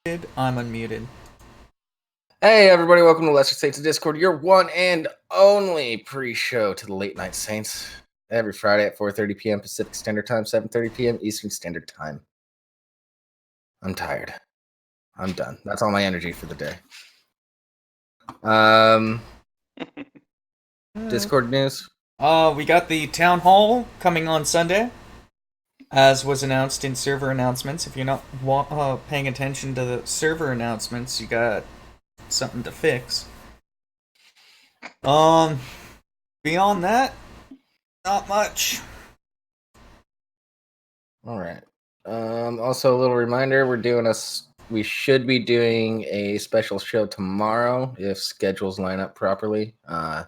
I'm unmuted. Hey everybody, welcome to Lesser Saints of Discord, your one and only pre-show to the Late Night Saints. Every Friday at 4:30 p.m. Pacific Standard Time, 7:30 p.m. Eastern Standard Time. I'm tired. I'm done. That's all my energy for the day. Discord news. We got the town hall coming on Sunday, as was announced in server announcements. If you're not paying attention to the server announcements, you got something to fix. Beyond that, not much. All right. Also, a little reminder: we should be doing a special show tomorrow if schedules line up properly.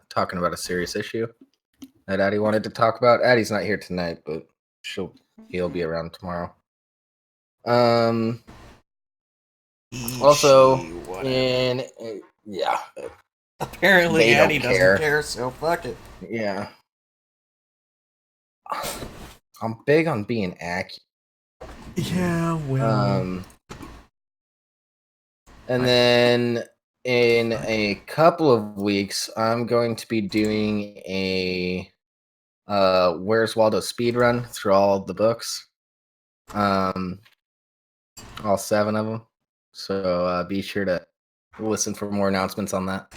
Talking about a serious issue that Addie wanted to talk about. Addie's not here tonight, but he'll be around tomorrow. Also, apparently Addie doesn't care, so fuck it. Yeah. I'm big on being accurate. Yeah, well. And then in a couple of weeks, I'm going to be doing a Where's Waldo speedrun through all of the books. All 7 of them. So be sure to listen for more announcements on that.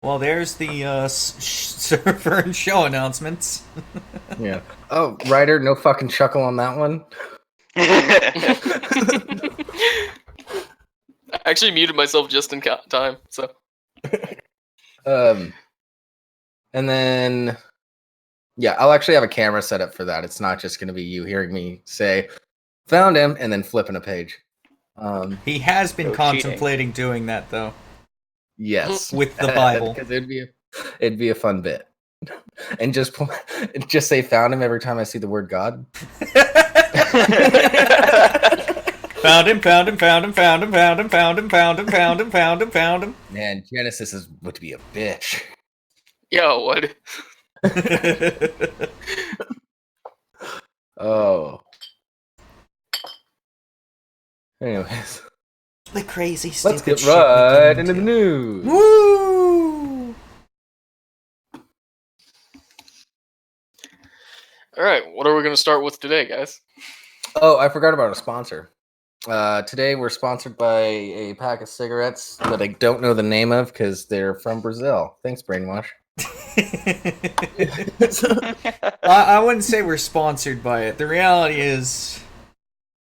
Well, there's the server and show announcements. Yeah. Oh, Ryder, no fucking chuckle on that one. I actually muted myself just in time, so. And then, yeah, I'll actually have a camera set up for that. It's not just going to be you hearing me say, "Found him," and then flipping a page. He has been contemplating doing that, though. Yes, with the Bible, because it'd be a fun bit, and just say "found him" every time I see the word God. Found him, found him, found him, found him, found him, found him, found him, found him, found him, found him. Man, Genesis would be a bitch. Yo, what? Oh. Anyways. The crazy Let's get right into the news. Woo! Alright, what are we going to start with today, guys? Oh, I forgot about a sponsor. Today we're sponsored by a pack of cigarettes that I don't know the name of because they're from Brazil. Thanks, Brainwash. I wouldn't say we're sponsored by it. The reality is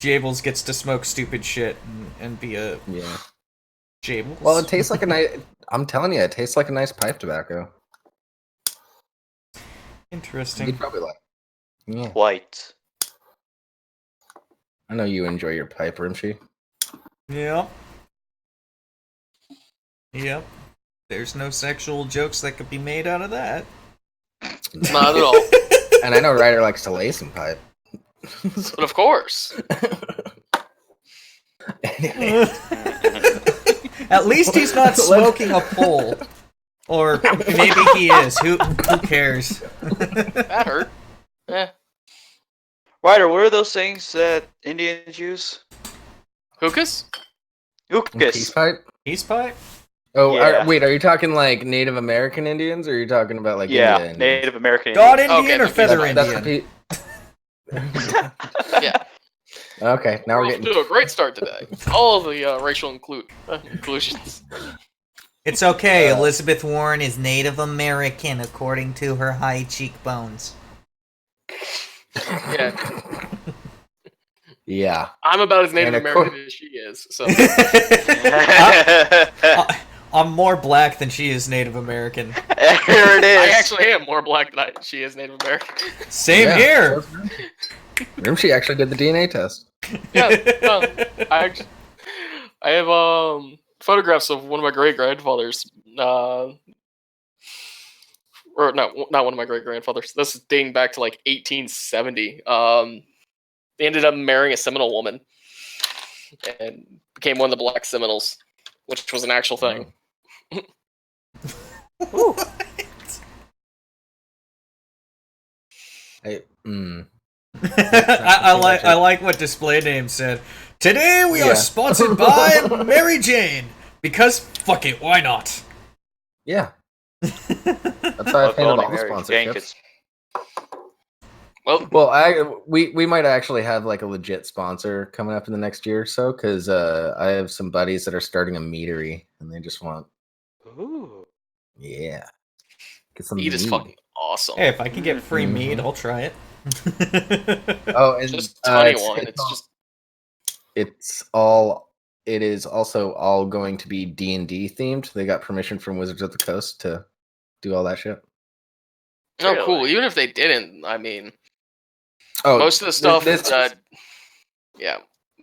Jables gets to smoke stupid shit and be a Jables. Well, it tastes like a nice... I'm telling you, it tastes like a nice pipe tobacco. Interesting. You'd probably like it. Yeah. White. I know you enjoy your pipe, Rimshee. Yep. Yep. There's no sexual jokes that could be made out of that. Not at all. And I know Ryder likes to lay some pipe. But of course. At least he's not smoking a pole. Or maybe he is. Who cares? That hurt. Eh. Ryder, what are those things that Indians use? Hookahs? Hookahs. Peace pipe? Peace pipe? Oh, Yeah. wait, are you talking like Native American Indians, or are you talking about like India Indians? Native American God Indians. Indian or Feather Indian? Yeah. Okay, now we're getting to a great start today. All of the racial inclusions. It's okay, Elizabeth Warren is Native American according to her high cheekbones. Yeah. Yeah. I'm about as Native American as she is, so. I'm more black than she is Native American. Here it is. I actually am more black than she is Native American. Same here. Rimshee actually did the DNA test. Yeah, well, I have photographs of one of my great grandfathers. Or not one of my great grandfathers. This is dating back to like 1870. They ended up marrying a Seminole woman and became one of the Black Seminoles, which was an actual thing. I like what display name said. Today we Yeah. are sponsored by Mary Jane because fuck it, why not? Yeah. That's why I've Well, handled only all the Mary Jane sponsorships. Well, Well, we might actually have like a legit sponsor coming up in the next year or so because I have some buddies that are starting a meadery and they just want Ooh. get some meat is mead. fucking awesome. Hey, if I can get free mead, Mhm. I'll try it. Oh, and Just honey wine. it's It's all- just it is also all going to be D&D themed. They got permission from Wizards of the Coast to do all that shit. oh cool. Really? Even if they didn't, I mean, Oh, most of the stuff this- that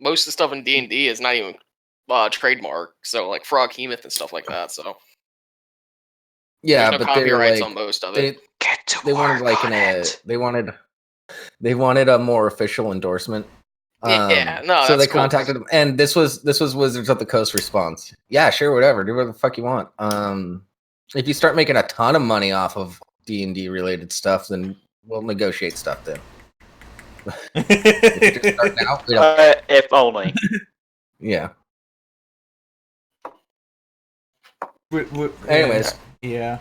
most of the stuff in D&D is not even trademark. So like Frog Hemoth and stuff like that. So yeah, there's no but they're copyrights like on most of it. Get to they wanted work like on it. they wanted a more official endorsement. Yeah, no, so that's they cool. contacted them, and this was Wizards of the Coast response. Yeah, sure, whatever, do whatever the fuck you want. If you start making a ton of money off of D&D related stuff, then we'll negotiate stuff. Then if you're just starting out, we don't, If only. yeah. Anyways, Anyways, yeah.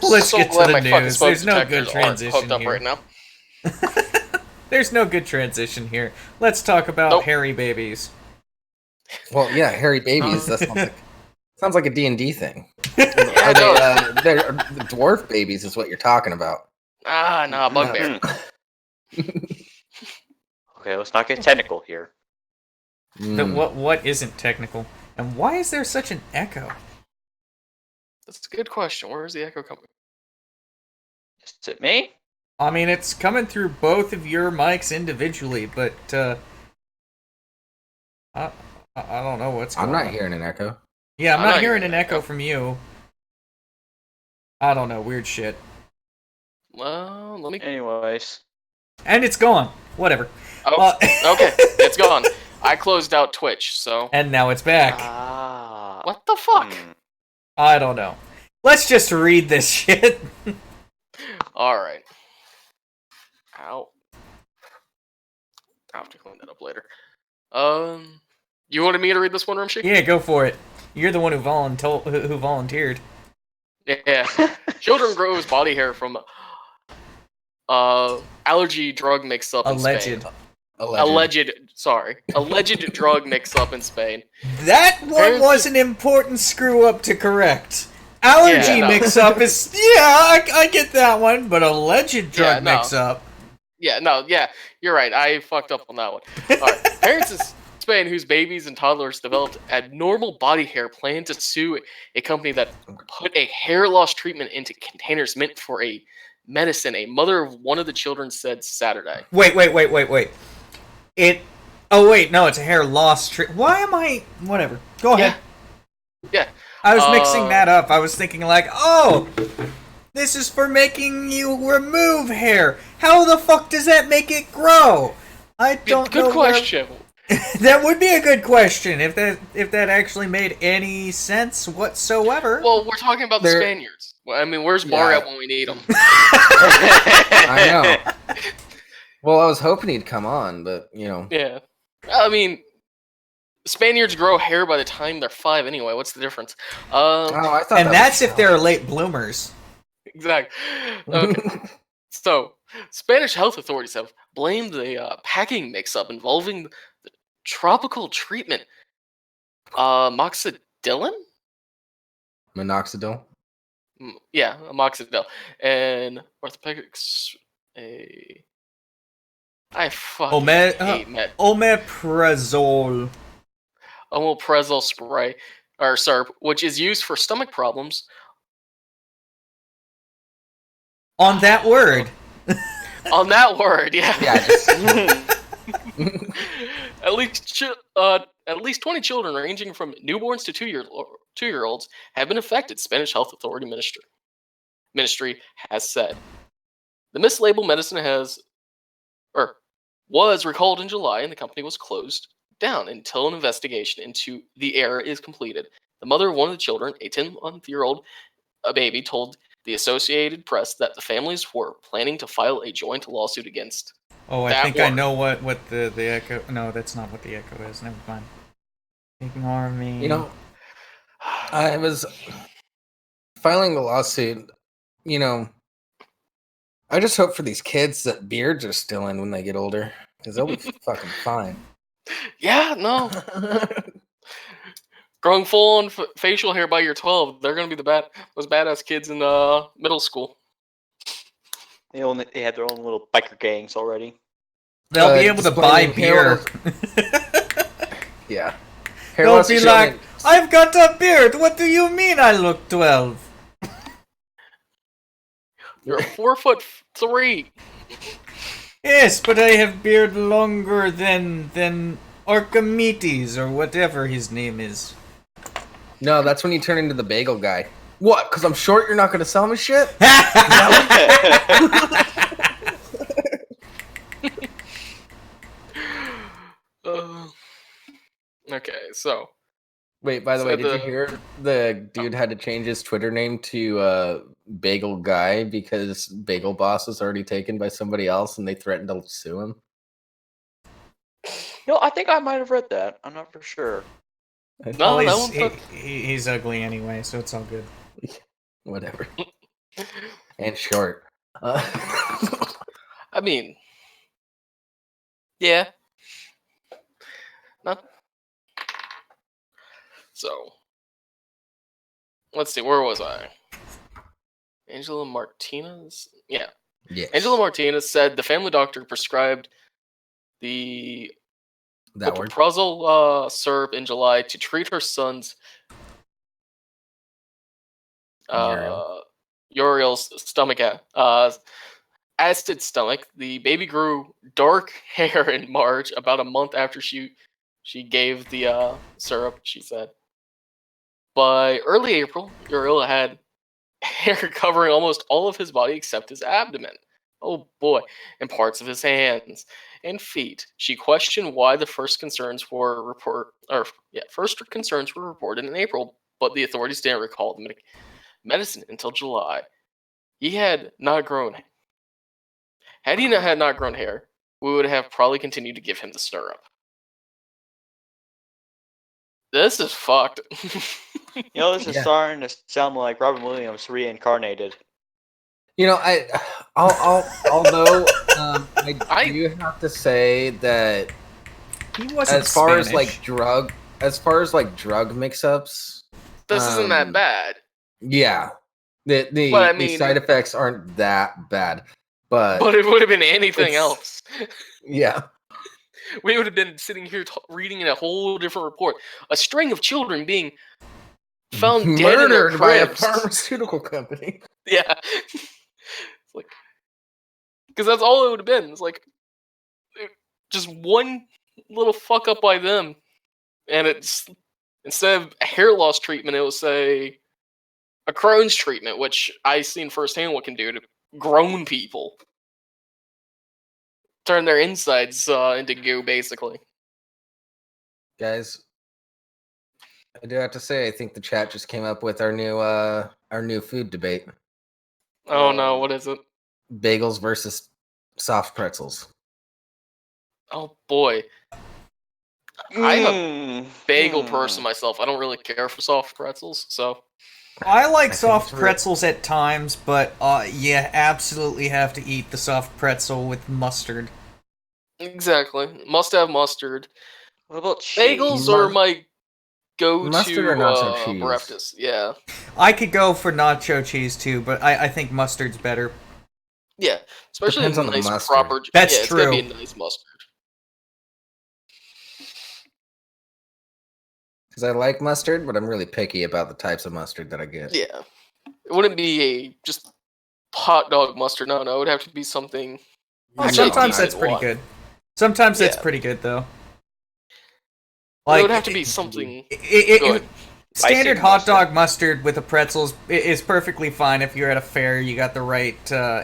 Let's so get to glad the my fucking news. smoke There's no good detectors aren't transition hooked up here. right now. There's no good transition here. Let's talk about Nope. hairy babies. well, yeah, hairy babies. That sounds like a D&D thing. Yeah, Are no. they the dwarf babies? Is what you're talking about? Nah, bugbear. Okay, let's not get technical here. What isn't technical? And why is there such an echo? That's a good question. Where is the echo coming? Is it me? I mean, it's coming through both of your mics individually, but I don't know what's going I'm on. not hearing an echo. Yeah, I'm not hearing an echo from you. I don't know, weird shit. Well, let me. Anyways. And it's gone. Whatever. Oh, okay, it's gone. I closed out Twitch, so. And now it's back. Ah. What the fuck? I don't know. Let's just read this shit. Alright. Ow. I'll have to clean that up later. You wanted me to read this one, Rimshee? Yeah, go for it. You're the one who volunteered. Yeah. Children grows body hair from allergy drug mix-up in Spain. Alleged drug mix-up in Spain. That one was an important screw-up to correct. Allergy Yeah, no. mix-up is... Yeah, I get that one, but alleged drug no. mix-up... Yeah, you're right. I fucked up on that one. Alright. Parents in Spain whose babies and toddlers developed abnormal body hair plan to sue a company that put a hair loss treatment into containers meant for a medicine. A mother of one of the children said Saturday. Wait. Oh, wait, no, it's a hair loss Why am I... Whatever. Go ahead. Yeah. I was mixing that up. I was thinking like, oh... This is for making you remove hair. How the fuck does that make it grow? I don't know. Good question. That would be a good question if that actually made any sense whatsoever. Well, we're talking about the Spaniards. Well, I mean, where's Bar at when we need him? I know. Well, I was hoping he'd come on, but you know. Yeah. I mean, Spaniards grow hair by the time they're 5 anyway. What's the difference? I thought and that's if they're late bloomers. Exactly. Okay. So, Spanish health authorities have blamed the packing mix-up involving the tropical treatment, moxidillin? Minoxidil? Yeah, moxidil. And orthopedics, I fucking hate med. Omeprazole. Omeprazole spray, or syrup, which is used for stomach problems. On that word. On that word, yeah. At least 20 children, ranging from newborns to 2-year-olds, have been affected. Spanish Health Authority Ministry has said the mislabeled medicine was recalled in July, and the company was closed down until an investigation into the error is completed. The mother of one of the children, a 10-month-old baby, told the Associated Press that the families were planning to file a joint lawsuit against Oh, I That think I one. know what the echo. No, that's not what the echo is. Never mind. Ignore me. You know, I was filing the lawsuit. You know, I just hope for these kids that beards are still in when they get older, because they'll be fucking fine. Yeah, no. Growing full on facial hair by your 12, they're gonna be those badass kids in middle school. They had their own little biker gangs already. They'll be able to buy displaying hair beer. Yeah. Hair They'll loss be is like, showing- I've got a beard. What do you mean I look 12? You're 4'3". Yes, but I have beard longer than Archimedes or whatever his name is. No, that's when you turn into the bagel guy. What? Because I'm short, you're not going to sell me shit? Okay, so Wait, by the So way, did you the- hear the dude had to change his Twitter name to Bagel Guy because Bagel Boss was already taken by somebody else and they threatened to sue him? I think I might have read that. I'm not for sure. no, Well, that one's he's ugly anyway, so it's all good. Whatever. And short. I mean, yeah. Not so. Let's see, where was I? Angela Martinez? Yeah. Yes. Angela Martinez said the family doctor prescribed the That word. omeprazole syrup in July to treat her son's Uriel's stomach acid stomach. The baby grew dark hair in March, about a month after she gave the syrup, she said. By early April, Uriel had hair covering almost all of his body except his abdomen. Oh boy, and parts of his hands and feet. She questioned why the first concerns were reported in April, but the authorities didn't recall the medicine until July. He had not grown. Had he not had not grown hair, we would have probably continued to give him the syrup. This is fucked. This is Yeah. starting to sound like Robin Williams reincarnated. Although I do have to say that He wasn't as far Spanish. as drug mix-ups, This isn't that bad. yeah, But I the mean- side effects aren't that bad, but But it would have been anything it's- else. yeah, We would have been sitting here reading in a whole different report. A string of children being found dead in their murdered by a cribs. pharmaceutical company. Yeah. It's like, because that's all it would have been. It's like just one little fuck up by them, and it's instead of a hair loss treatment, it will say a Crohn's treatment, which I seen firsthand what can do to grown people. Turn their insides into goo, basically. Guys, I do have to say, I think the chat just came up with our new food debate: Oh no, what is it? bagels versus soft pretzels. Oh boy. I'm a bagel person myself. I don't really care for soft pretzels, so I like think soft it's pretzels at times, but you absolutely have to eat the soft pretzel with mustard. exactly. Must have mustard. What about cheese? Bagels are my go-to Mustard or nacho cheese? breakfast. Yeah. I could go for nacho cheese too, but I think mustard's better. Yeah. Especially Depends a on the nice mustard. proper That's it's gotta be true. a nice mustard. Because I like mustard, but I'm really picky about the types of mustard that I get. Yeah. It wouldn't be a just hot dog mustard, no, it would have to be something Well, No, sometimes I- that's pretty good. Sometimes that's Yeah. pretty good though. it would have to be something good. Standard Icing hot mustard. dog mustard with the pretzels is perfectly fine if you're at a fair. You got the right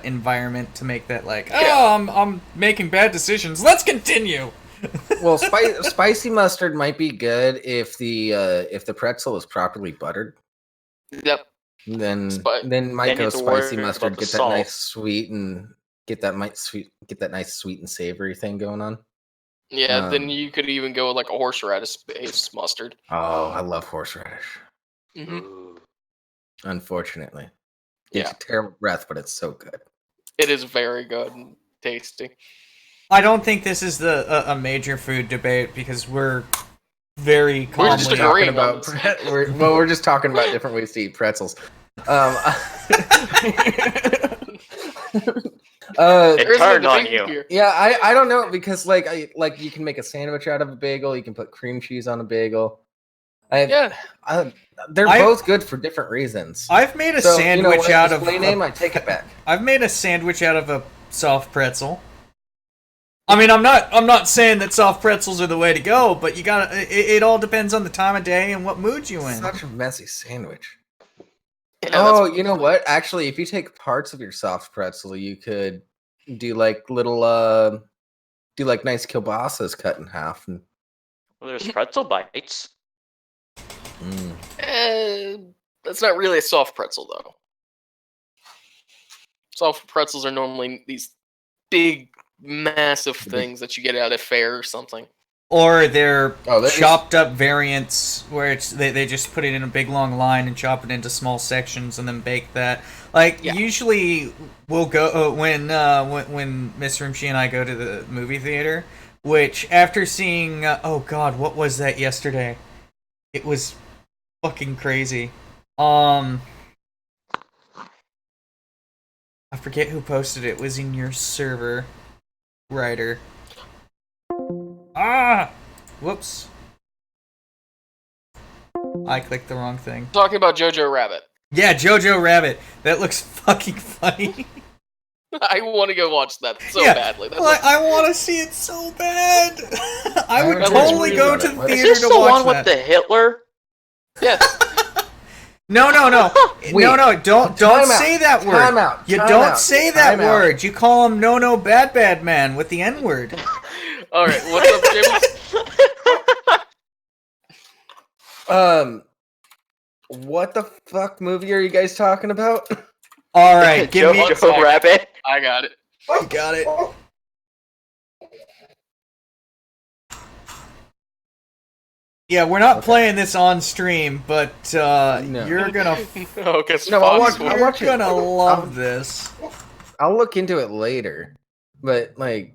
environment to make that. Like, Yeah. I'm making bad decisions. Let's continue. Well, spicy mustard might be good if the pretzel is properly buttered. Yep. Then Spi- then might Then you go have to worry spicy about mustard. the Get that salt. nice sweet and get that nice sweet and savory thing going on. Yeah, then you could even go with like a horseradish-based mustard. Oh, I love horseradish. Mm-hmm. Ooh. Unfortunately, Yeah, it's a terrible breath, but it's so good. it is very good and tasty. I don't think this is a major food debate because we're very We're just calmly. agreeing Talking on about this. we're just talking about different ways to eat pretzels. It There's no turned on debate you. here. Yeah, I don't know because you can make a sandwich out of a bagel. You can put cream cheese on a bagel. Yeah, They're both good for different reasons. I've made a So, sandwich when out I of display name, I take it back. I've made a sandwich out of a soft pretzel. I mean, I'm not saying that soft pretzels are the way to go, but you gotta. It all depends on the time of day and what mood you in. Such a messy sandwich. yeah Oh, that's- you know what? Actually, if you take parts of your soft pretzel, you could do like little nice kielbasa's cut in half. And, Well, there's pretzel bites. that's not really a soft pretzel though. Soft pretzels are normally these big, massive things that you get at a fair or something. Or they're Oh, chopped up variants where they just put it in a big long line and chop it into small sections and then bake that. Like Yeah. usually we'll go when Miss Rimshee and I go to the movie theater. Which after seeing oh god, what was that yesterday? It was fucking crazy. I forget who posted it. It was in your server, Ryder. Ah! Whoops. I clicked the wrong thing. Talking about Jojo Rabbit. Yeah, Jojo Rabbit. That looks fucking funny. I want to go watch that so Yeah, badly. That's like, I want to see it so bad. I would That looks totally really go good. to the Is Is theater this to the watch one that. with the Hitler? yes. No. Wait. No, don't Time out. say that word. Time out. You Time don't out. say that Time out. word. You call him no bad man with the N word. All right. What's up, James? What the fuck movie are you guys talking about? All right, give me. Jojo Rabbit. I got it. You got it. Yeah, we're not playing this on stream, but you're gonna Oh, because No, I'll Fox watch- will- I'll watch it. gonna love this. I'll look into it later. But like,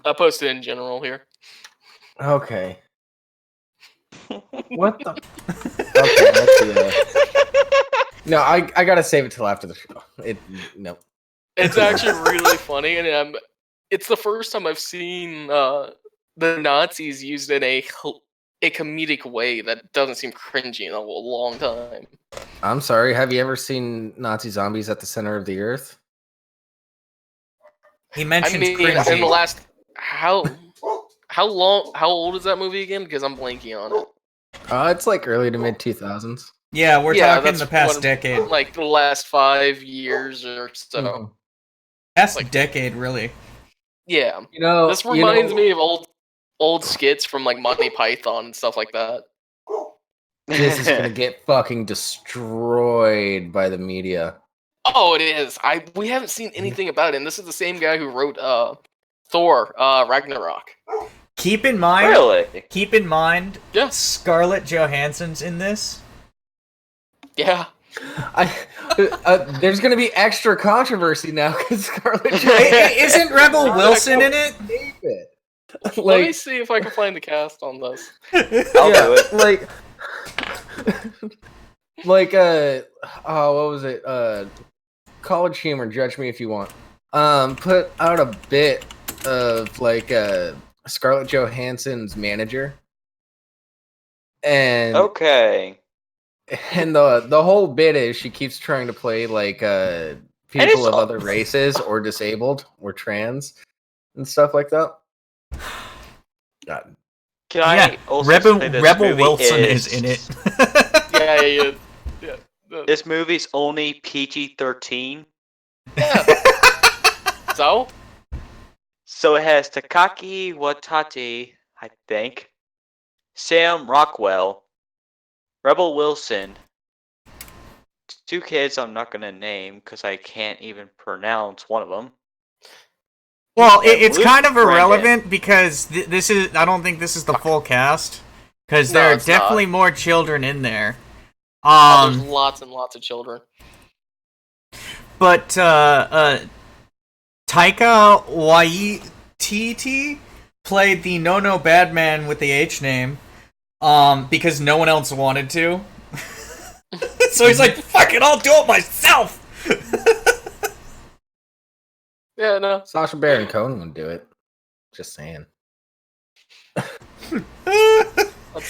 I posted in general here. okay. What the? Okay, let's see. No, I gotta save it till after the show. No. It's actually really funny, and it's the first time I've seen the Nazis used in a comedic way that doesn't seem cringy in a long time. I'm sorry. Have you ever seen Nazi zombies at the center of the earth? He I mentioned mean, in cringy. the last how old is that movie again? Because I'm blanking on it. It's like early to mid 2000s. Yeah, we're Yeah, talking that's the past one- decade. Like the last 5 years or so. Mhm. Past like- decade, really. Yeah, You know, this reminds me of old skits from like Monty Python and stuff like that. This is gonna get fucking destroyed by the media. Oh, it is. We haven't seen anything about it, and this is the same guy who wrote Thor Ragnarok. Keep in mind, Really? Yeah. Scarlett Johansson's in this. Yeah. There's gonna be extra controversy now because Scarlett Isn't Rebel Wilson in it? David. Let me see if I can find the cast on this. I'll do it. What was it? College Humor, judge me if you want. Put out a bit of Scarlett Johansson's manager. And Okay. and the whole bit is she keeps trying to play people of other races or disabled or trans and stuff like that. God. Can I also say this Rebel movie Wilson is in it. Yeah. This movie's only PG-13, Yeah. So? so it has Takaki Watati, I think, Sam Rockwell, Rebel Wilson, two kids I'm not gonna name because I can't even pronounce one of them. Well, Yeah, it's Luke kind of Brandon. irrelevant because this is. I don't think this is the full cast because No, there are it's definitely not. more children in there. There's lots and lots of children. But Taika Waititi played the No Bad Man with the H name, because no one else wanted to. So he's like, "Fuck it, I'll do it myself." Yeah, no. Sacha Baron Cohen would do it. Just saying.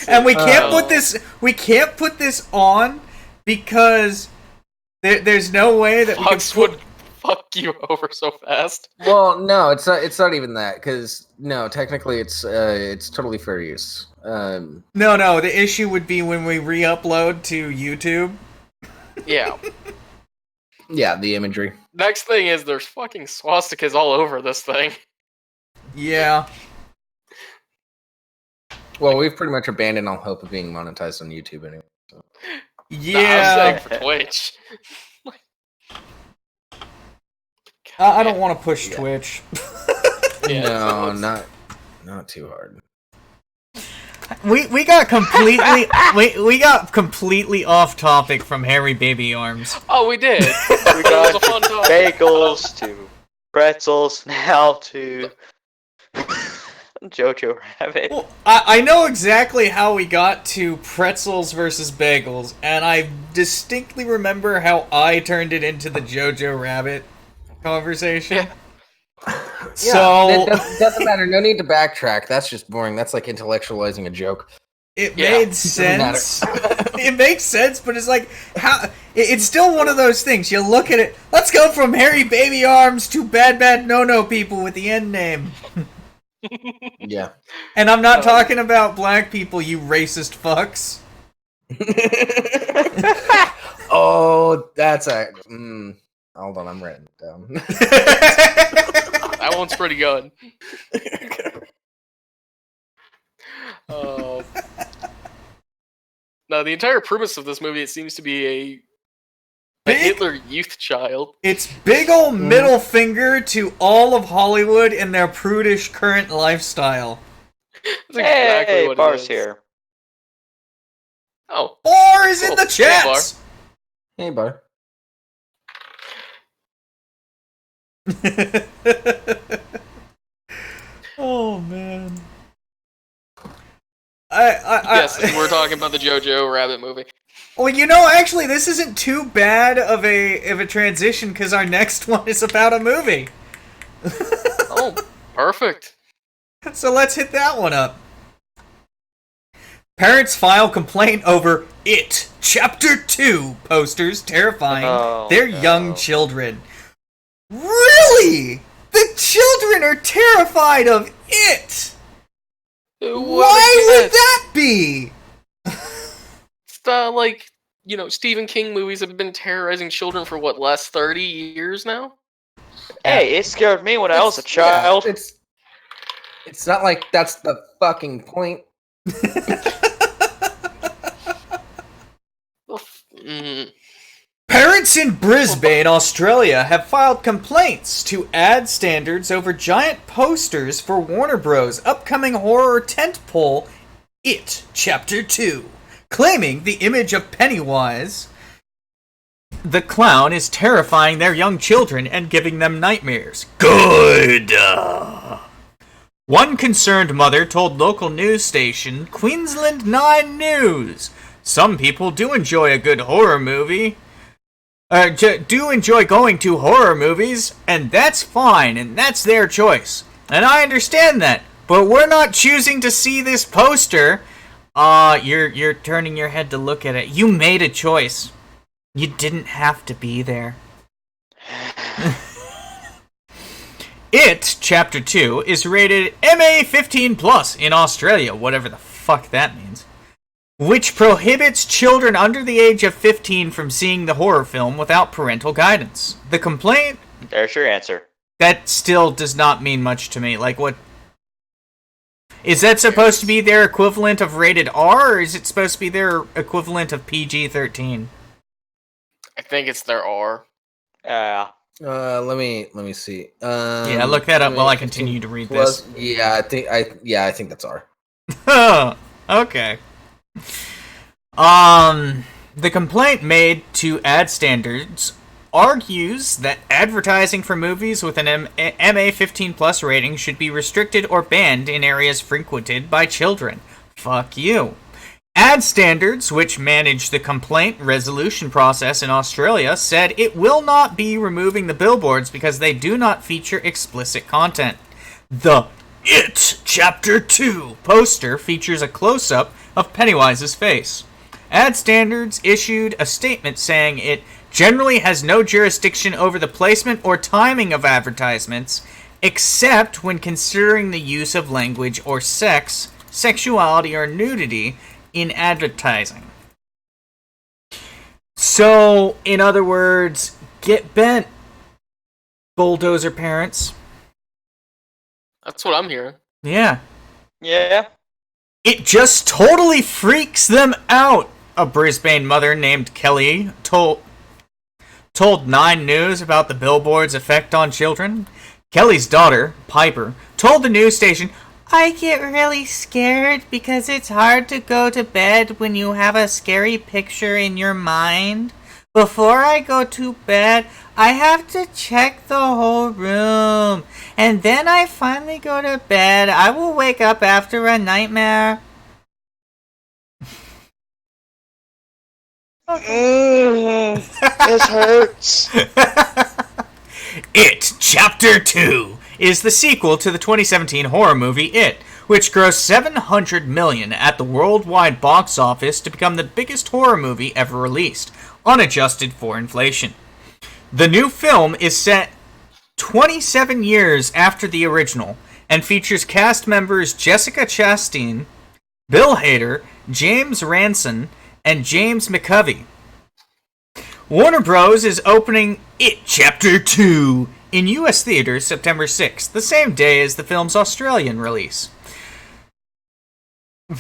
And we can't put this. We can't put this on because there's no way that Fox we can would fuck you over so fast. Well, no, it's not. It's not even that because no, technically it's totally fair use. No. The issue would be when we re-upload to YouTube. Yeah. Yeah, the imagery. Next thing is there's fucking swastikas all over this thing. Yeah. Well, we've pretty much abandoned all hope of being monetized on YouTube anyway. So. Nah, I'm saying Yeah. for Twitch. I don't want to push Twitch. Yeah, No, so not too hard. We got completely we got completely off topic from Hairy Baby Arms. Oh, we did. We It was got a fun talk. bagels to pretzels now to Jojo Rabbit. Well, I know exactly how we got to pretzels versus bagels, and I distinctly remember how I turned it into the Jojo Rabbit conversation. Yeah. So it doesn't matter. No need to backtrack. That's just boring. That's like intellectualizing a joke. it Yeah. made sense. It makes sense, but it's like how it's still one of those things. You look at it. Let's go from Hairy Baby Arms to Bad No people with the end name. Yeah. And I'm not talking about black people, you racist fucks. Oh, that's a. Hold on, I'm writing it down. That one's pretty good. Oh. No, the entire premise of this movie, it seems to be a Big- Hitler youth child. It's big ol' middle finger to all of Hollywood and their prudish current lifestyle. That's exactly Hey, what it Bar's is. here. Oh, Bar is in Cool. the Hey, Bar. chats! Hey, Bar. Oh, man. I yes, we're talking about the Jojo Rabbit movie. Well, you know, actually, this isn't too bad of a transition because our next one is about a movie. Oh, perfect. So let's hit that one up. Parents file complaint over It Chapter 2 posters terrifying Oh, their no. young children. Really? The children are terrified of It! Why would that be? It's like, you know, Stephen King movies have been terrorizing children for what, last 30 years now? Hey, it scared me when I was a Yeah, child. it's not like that's the fucking point. Parents in Brisbane, Australia have filed complaints to ad standards over giant posters for Warner Bros. Upcoming horror tentpole It Chapter 2, claiming the image of Pennywise, the clown, is terrifying their young children and giving them nightmares. Good! One concerned mother told local news station Queensland 9 News, "Some people do enjoy a good horror movie. Do enjoy going to horror movies, and that's fine, and that's their choice. And I understand that, but we're not choosing to see this poster." You're turning your head to look at it. You made a choice. You didn't have to be there. It, Chapter 2, is rated MA 15+ in Australia, whatever the fuck that means, which prohibits children under the age of 15 from seeing the horror film without parental guidance. The complaint? There's your answer. That still does not mean much to me. Like, what? Is that supposed to be their equivalent of rated R, or is it supposed to be their equivalent of PG-13? I think it's there are. Yeah. Let me see. Yeah, look that up while I 15 continue to read plus, this. Yeah, I think that's R. Okay. The complaint made to ad standards argues that advertising for movies with an MA 15 plus rating should be restricted or banned in areas frequented by children. Fuck you. Ad Standards, which manage the complaint resolution process in Australia, said it will not be removing the billboards because they do not feature explicit content. The It Chapter 2 poster features a close-up of Pennywise's face. Ad Standards issued a statement saying it generally has no jurisdiction over the placement or timing of advertisements, except when considering the use of language or sex, sexuality, or nudity in advertising. So, in other words, get bent, bulldozer parents. That's what I'm hearing. Yeah. Yeah. It just totally freaks them out, a Brisbane mother named Kelly told Nine News about the billboard's effect on children. Kelly's daughter, Piper, told the news station, "I get really scared because it's hard to go to bed when you have a scary picture in your mind. Before I go to bed, I have to check the whole room. And then I finally go to bed. I will wake up after a nightmare." This hurts. It Chapter 2 is the sequel to the 2017 horror movie It, which grossed $700 million at the worldwide box office to become the biggest horror movie ever released, unadjusted for inflation. The new film is set 27 years after the original and features cast members Jessica Chastain, Bill Hader, James Ranson, and James McCovey. Warner Bros. Is opening It Chapter 2 in U.S. theaters September 6th, the same day as the film's Australian release.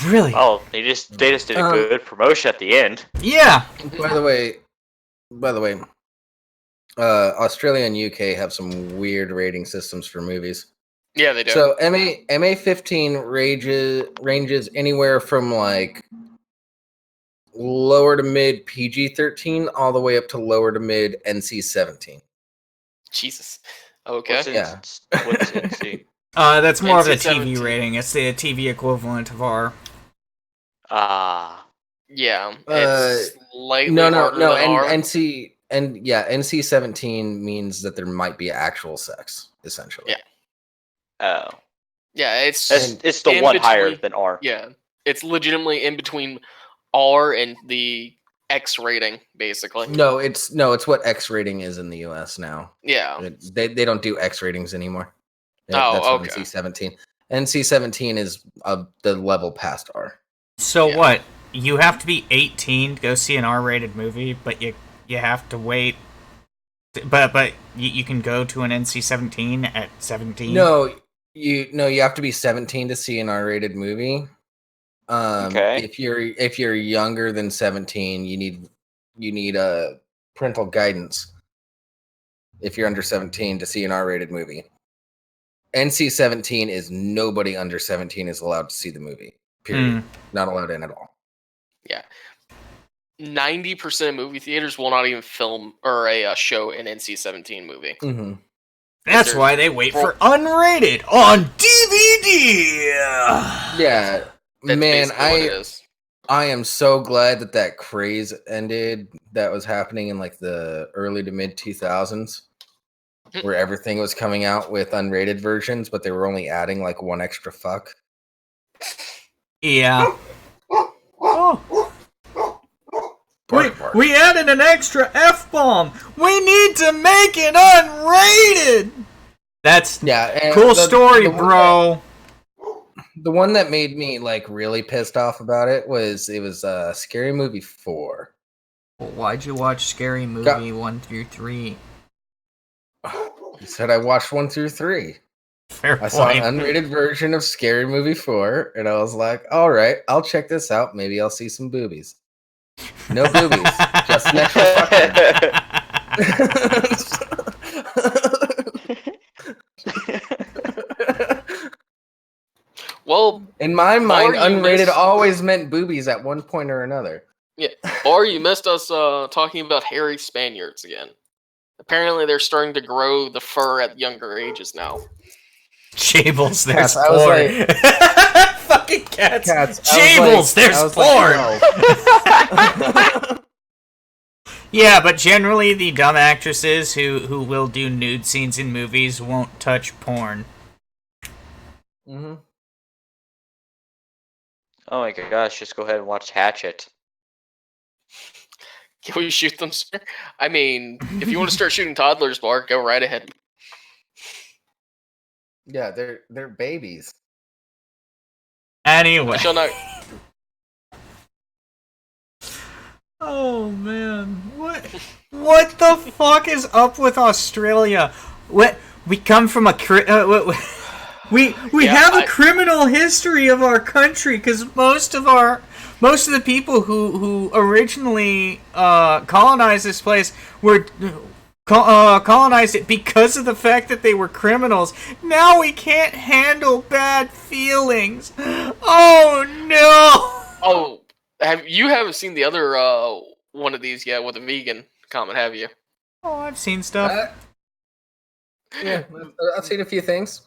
Really? Oh, they just did a good promotion at the end. Yeah. By the way, Australia and UK have some weird rating systems for movies. Yeah, they do. So MA 15 ranges anywhere from like lower to mid PG 13 all the way up to lower to mid NC 17. Jesus. Okay. What's NC? That's more of the NC-17. TV rating. It's the TV equivalent of R. Yeah. It's slightly No, harder than R. NC 17 means that there might be actual sex, essentially. Yeah. Oh. Yeah, it's the in one higher between- than R. Yeah, it's legitimately in between R and the X rating, basically. No, it's what X rating is in the US now. Yeah. They don't do X ratings anymore. Oh, That's okay. NC 17. NC 17 is the level past R. So Yeah. what? You have to be 18 to go see an R-rated movie, but you have to wait. But you can go to an NC-17 at 17. No, you have to be 17 to see an R-rated movie. Okay. If you're younger than 17, you need a parental guidance. If you're under 17 to see an R-rated movie. NC-17 is nobody under 17 is allowed to see the movie. Period. Not allowed in at all. Yeah. 90% of movie theaters will not even film or a show an NC-17 movie. Mm-hmm. That's why they wait for unrated on DVD. Yeah, That's man, basically what it is. I am so glad that craze ended. That was happening in like the early to mid 2000s, where everything was coming out with unrated versions, but they were only adding like one extra fuck. Yeah. Oh. Bark. We added an extra F-bomb. We need to make it unrated. That's Yeah, cool story, bro. The one that made me like really pissed off about it was Scary Movie 4. Well, why'd you watch Scary Movie 1 through 3? You said I watched 1 through 3. Fair I point. saw an unrated version of Scary Movie 4, and I was like, all right, I'll check this out. Maybe I'll see some boobies. No boobies, That's next for Well, in my mind, you unrated missed- always meant boobies at one point or another. yeah. Or you missed us talking about hairy Spaniards again. Apparently, they're starting to grow the fur at younger ages now. Jables, there's Cats, I was porn. like- Fucking cats. Cats, Jables, there's porn. Yeah, but generally the dumb actresses who will do nude scenes in movies won't touch porn. Mm-hmm. Oh my gosh, just go ahead and watch Hatchet. Can we shoot them, sir? I mean, if you want to start shooting toddlers, Mark, go right ahead. Yeah, they're babies. Anyway. I shall not. Oh man, what the fuck is up with Australia? What we come from a we Yeah, have a criminal history of our country because most of the people who originally colonized this place were colonized it because of the fact that they were criminals. Now we can't handle bad feelings. Oh no. Oh, you haven't seen the other one of these yet with a vegan comment, have you? Oh, I've seen stuff. Yeah, I've seen a few things.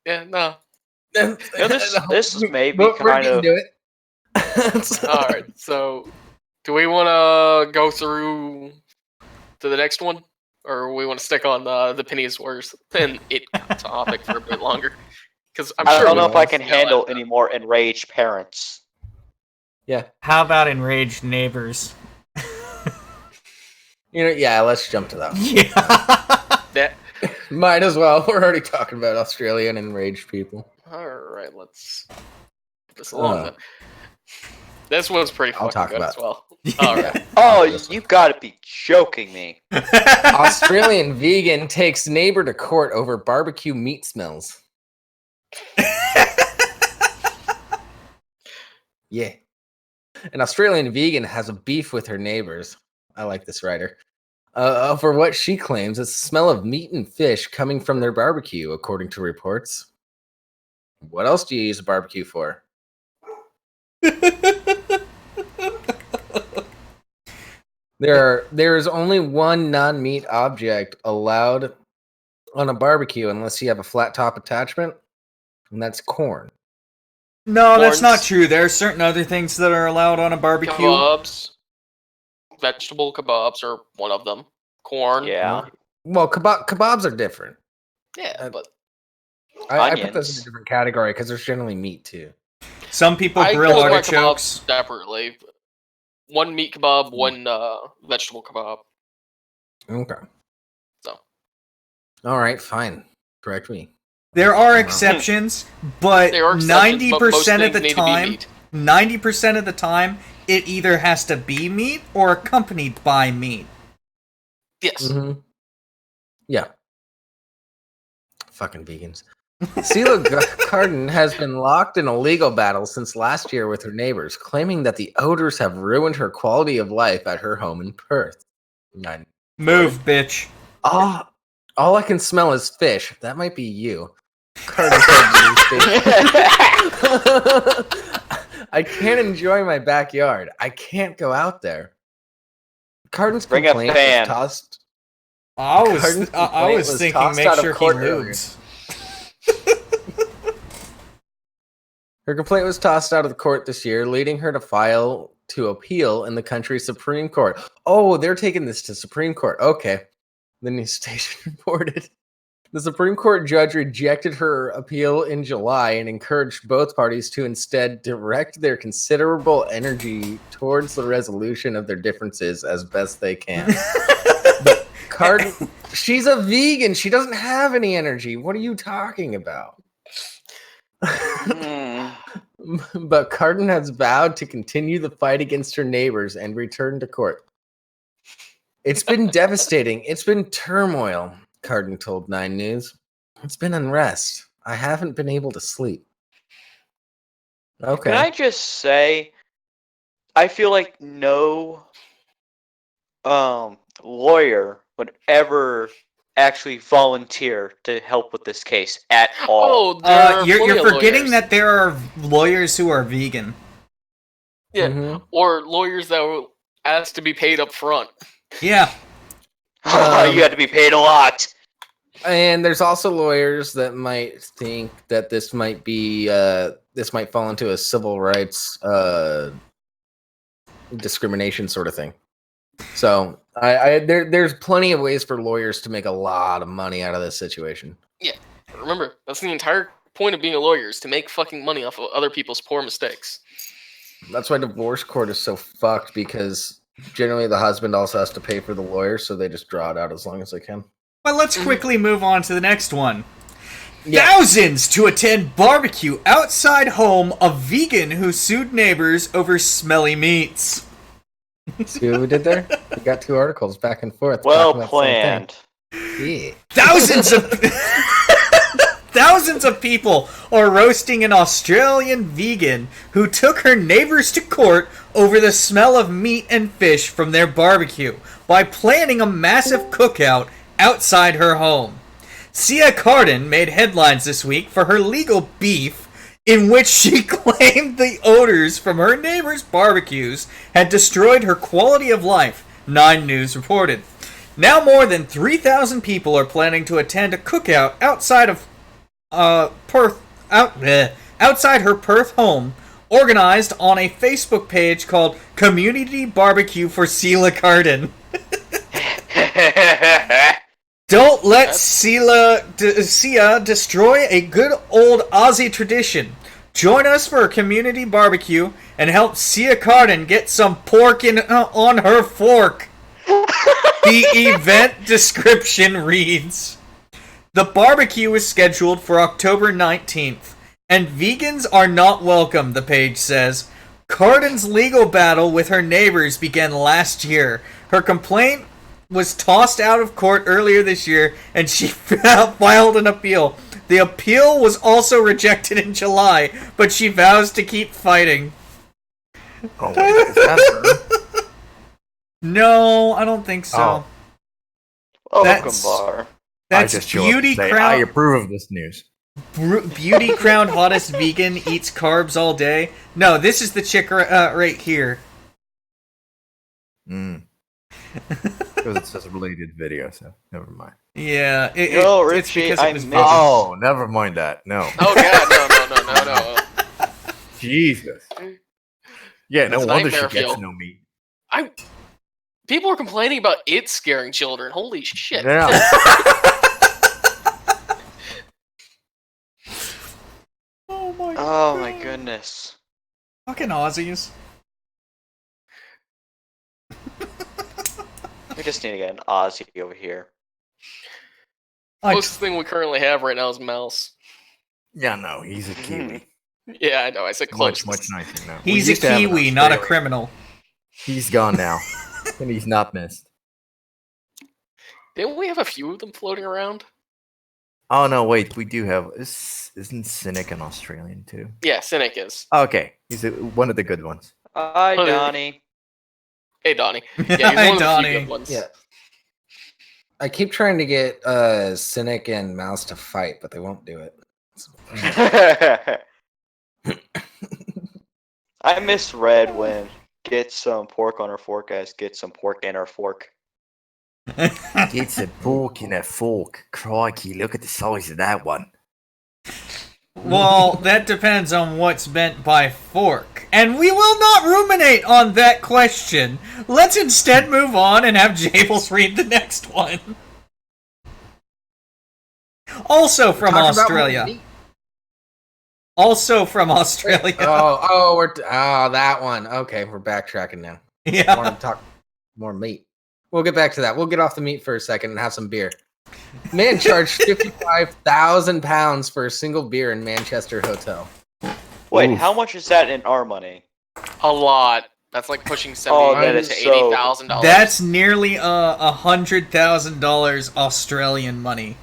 Yeah, no. Yeah, this is maybe We're kind getting of. to it. All right. So, do we want to go through to the next one, or we want to stick on the pennies worse than it topic for a bit longer? Because I'm I sure don't know we if I can can yell handle at them. any more enraged parents. Yeah, How about enraged neighbors? yeah. Let's jump to that one. Yeah. That. Might as well. We're already talking about Australian enraged people. All right. Let's get this along. Uh, Then. This one's pretty I'll fucking talk good about as well. All right. Oh, you gotta be joking me. Australian vegan takes neighbor to court over barbecue meat smells. Yeah. An Australian vegan has a beef with her neighbors. I like this writer. For what she claims is the smell of meat and fish coming from their barbecue, according to reports. What else do you use a barbecue for? There is only one non-meat object allowed on a barbecue unless you have a flat top attachment, and that's corn. No, that's not Corns. true. There are certain other things that are allowed on a barbecue. Kebabs. Vegetable kebabs are one of them. Corn. Yeah. Well, kebabs are different. Yeah, but I put those in a Onions. different category because there's generally meat too. Some people I grill cook my artichokes. kebabs separately. One meat kebab, one vegetable kebab. Okay. So. All right, fine. Correct me. There are exceptions, but There are exceptions, but most 90% of things the need to be time, meat. 90% of the time, it either has to be meat or accompanied by meat. Yes. Mm-hmm. Yeah. Fucking vegans. Celia Cardin has been locked in a legal battle since last year with her neighbors, claiming that the odors have ruined her quality of life at her home in Perth. Move, bitch. All I can smell is fish. That might be you. Cardin said to the newspaper. I can't enjoy my backyard. I can't go out there. Cardin's Bring a complaint fan. was tossed. I was Cardin's complaint was thinking tossed make out of sure he court earlier. moves. Her complaint was tossed out of the court this year, leading her to file to appeal in the country's Supreme Court. Oh, they're taking this to Supreme Court. Okay. The news station reported. The Supreme Court judge rejected her appeal in July and encouraged both parties to instead direct their considerable energy towards the resolution of their differences as best they can. But Cardin, she's a vegan. She doesn't have any energy. What are you talking about? But Cardin has vowed to continue the fight against her neighbors and return to court. It's been devastating. It's been turmoil, Cardin told 9 News. It's been unrest. I haven't been able to sleep. Okay. Can I just say, I feel like no lawyer would ever actually volunteer to help with this case at all. Oh, there are You're plenty of forgetting lawyers. that there are lawyers who are vegan. Yeah, Mhm. or lawyers that were asked to be paid up front. Yeah. You had to be paid a lot. And there's also lawyers that might think that this might fall into a civil rights discrimination sort of thing. So there's plenty of ways for lawyers to make a lot of money out of this situation. Remember, that's the entire point of being a lawyer, is to make fucking money off of other people's poor mistakes. That's why divorce court is so fucked, because generally the husband also has to pay for the lawyer, so they just draw it out as long as they can. Well, let's quickly move on to the next one. Yeah. Thousands to attend barbecue outside home of vegan who sued neighbors over smelly meats. See what we did there? We got two articles back and forth. Well talking about the same planned. thing. Yeah. Thousands of people are roasting an Australian vegan who took her neighbors to court over the smell of meat and fish from their barbecue by planning a massive cookout outside her home. Sia Cardin made headlines this week for her legal beef, in which she claimed the odors from her neighbors' barbecues had destroyed her quality of life, 9 News reported. Now more than 3,000 people are planning to attend a cookout outside of outside her Perth home, organized on a Facebook page called Community Barbecue for Sia Cardin. Don't let Sia destroy a good old Aussie tradition. Join us for a community barbecue and help Sia Cardin get some pork on her fork. The event description reads: the barbecue is scheduled for October 19th, and vegans are not welcome, the page says. Cardin's legal battle with her neighbors began last year. Her complaint was tossed out of court earlier this year, and she filed an appeal. The appeal was also rejected in July, but she vows to keep fighting. Oh, wait, is that her? No, I don't think so. Welcome, That's- bar. That's I just show up to Beauty say, I Crown. approve of this news. Beauty crowned hottest vegan eats carbs all day. No, this is the chick right here. Because it says related video, so never mind. Yeah, Yo, it's Rimshee, because I it was missed- vegan. Oh, never mind that. No. Oh god, no. Jesus. Yeah, no That's wonder she nightmare gets fuel. no meat. People are complaining about it scaring children. Holy shit. Yeah. Oh my goodness. Fucking Aussies. We just need to get an Aussie over here. Closest thing we currently have right now is Mouse. Yeah, no, he's a Kiwi. Yeah, I know. I said close. Much nicer now. He's We a used to have an Kiwi, not a Australian. criminal. He's gone now. And he's not missed. Didn't we have a few of them floating around? Oh, no, wait. We do have... Isn't Cynic an Australian, too? Yeah, Cynic is. Okay. He's one of the good ones. Hi, Oh, yeah. Donnie. Hey, Donnie. Yeah, he's Hi, one of the Donnie. few good ones. Yeah. I keep trying to get Cynic and Mouse to fight, but they won't do it. I misread when get some pork on her fork as get some pork in her fork. Get some pork in a fork. Crikey, look at the size of that one. Well, that depends on what's meant by fork. And we will not ruminate on that question. Let's instead move on and have Jables read the next one. Also from Talk about Australia. meat. Also from Australia. That one. Okay, we're backtracking now. I Yeah. want to talk more meat. We'll get back to that. We'll get off the meat for a second and have some beer. Man charged £55,000 for a single beer in Manchester hotel. Wait, Oof. how much is that in our money? A lot. That's like pushing Oh, $70,000 that to is so- $80,000. That's nearly $100,000 Australian money.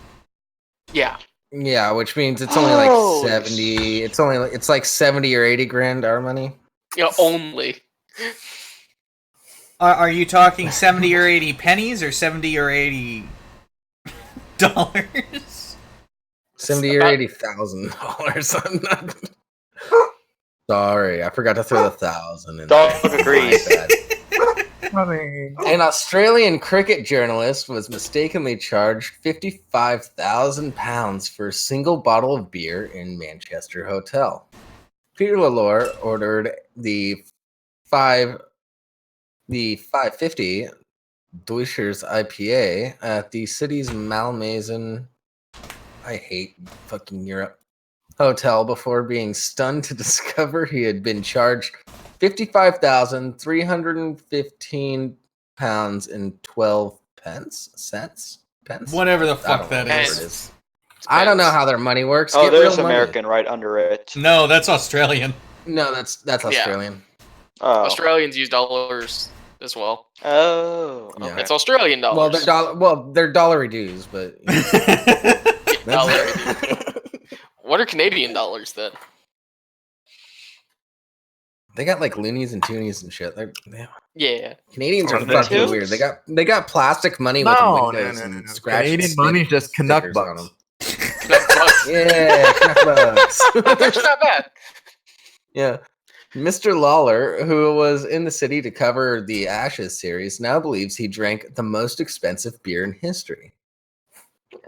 Yeah. Yeah, which means it's only like Holy 70. It's like 70 or 80 grand our money. Yeah, only. Are you talking 70 or 80 pennies or 70 or 80 dollars? 70 or $80,000. I'm not. Sorry, I forgot to throw the 1,000 in Dog there. agrees. My bad. An Australian cricket journalist was mistakenly charged £55,000 for a single bottle of beer in Manchester hotel. Peter Lalore ordered the 550 Deutschers IPA at the city's Malmaison. I hate fucking Europe. Hotel before being stunned to discover he had been charged £55,315 and 12 cents. Whatever the I fuck don't that know what is. it is. I don't know how their money works. Oh, Get there's real money. American right under it. No, that's Australian. No, that's Australian. Oh. Australians use dollars as well. Oh. Yeah. Okay. It's Australian dollars. They're dollary dues, but Dollary. What are Canadian dollars then? they got like loonies and toonies and shit. Yeah. Canadians Are are they fucking too? weird. They got plastic money with windows and scratch. Canadian money's just Canuck stickers on bucks. them. Yeah, Canuck bucks. That's not bad. Yeah. Mr. Lawler, who was in the city to cover the Ashes series, now believes he drank the most expensive beer in history.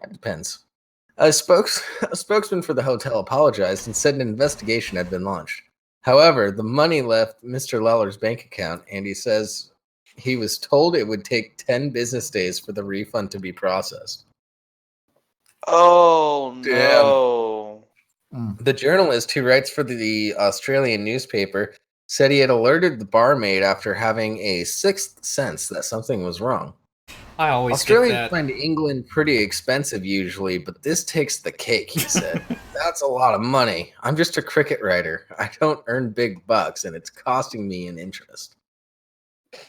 That depends. A spokesman for the hotel apologized and said an investigation had been launched. However, the money left Mr. Lawler's bank account, and he says he was told it would take 10 business days for the refund to be processed. Oh Damn. no. The journalist who writes for the Australian newspaper said he had alerted the barmaid after having a sixth sense that something was wrong. I always Australians get that. find England pretty expensive usually, but this takes the cake, he said. That's a lot of money. I'm just a cricket writer. I don't earn big bucks, and it's costing me an interest. Yeah.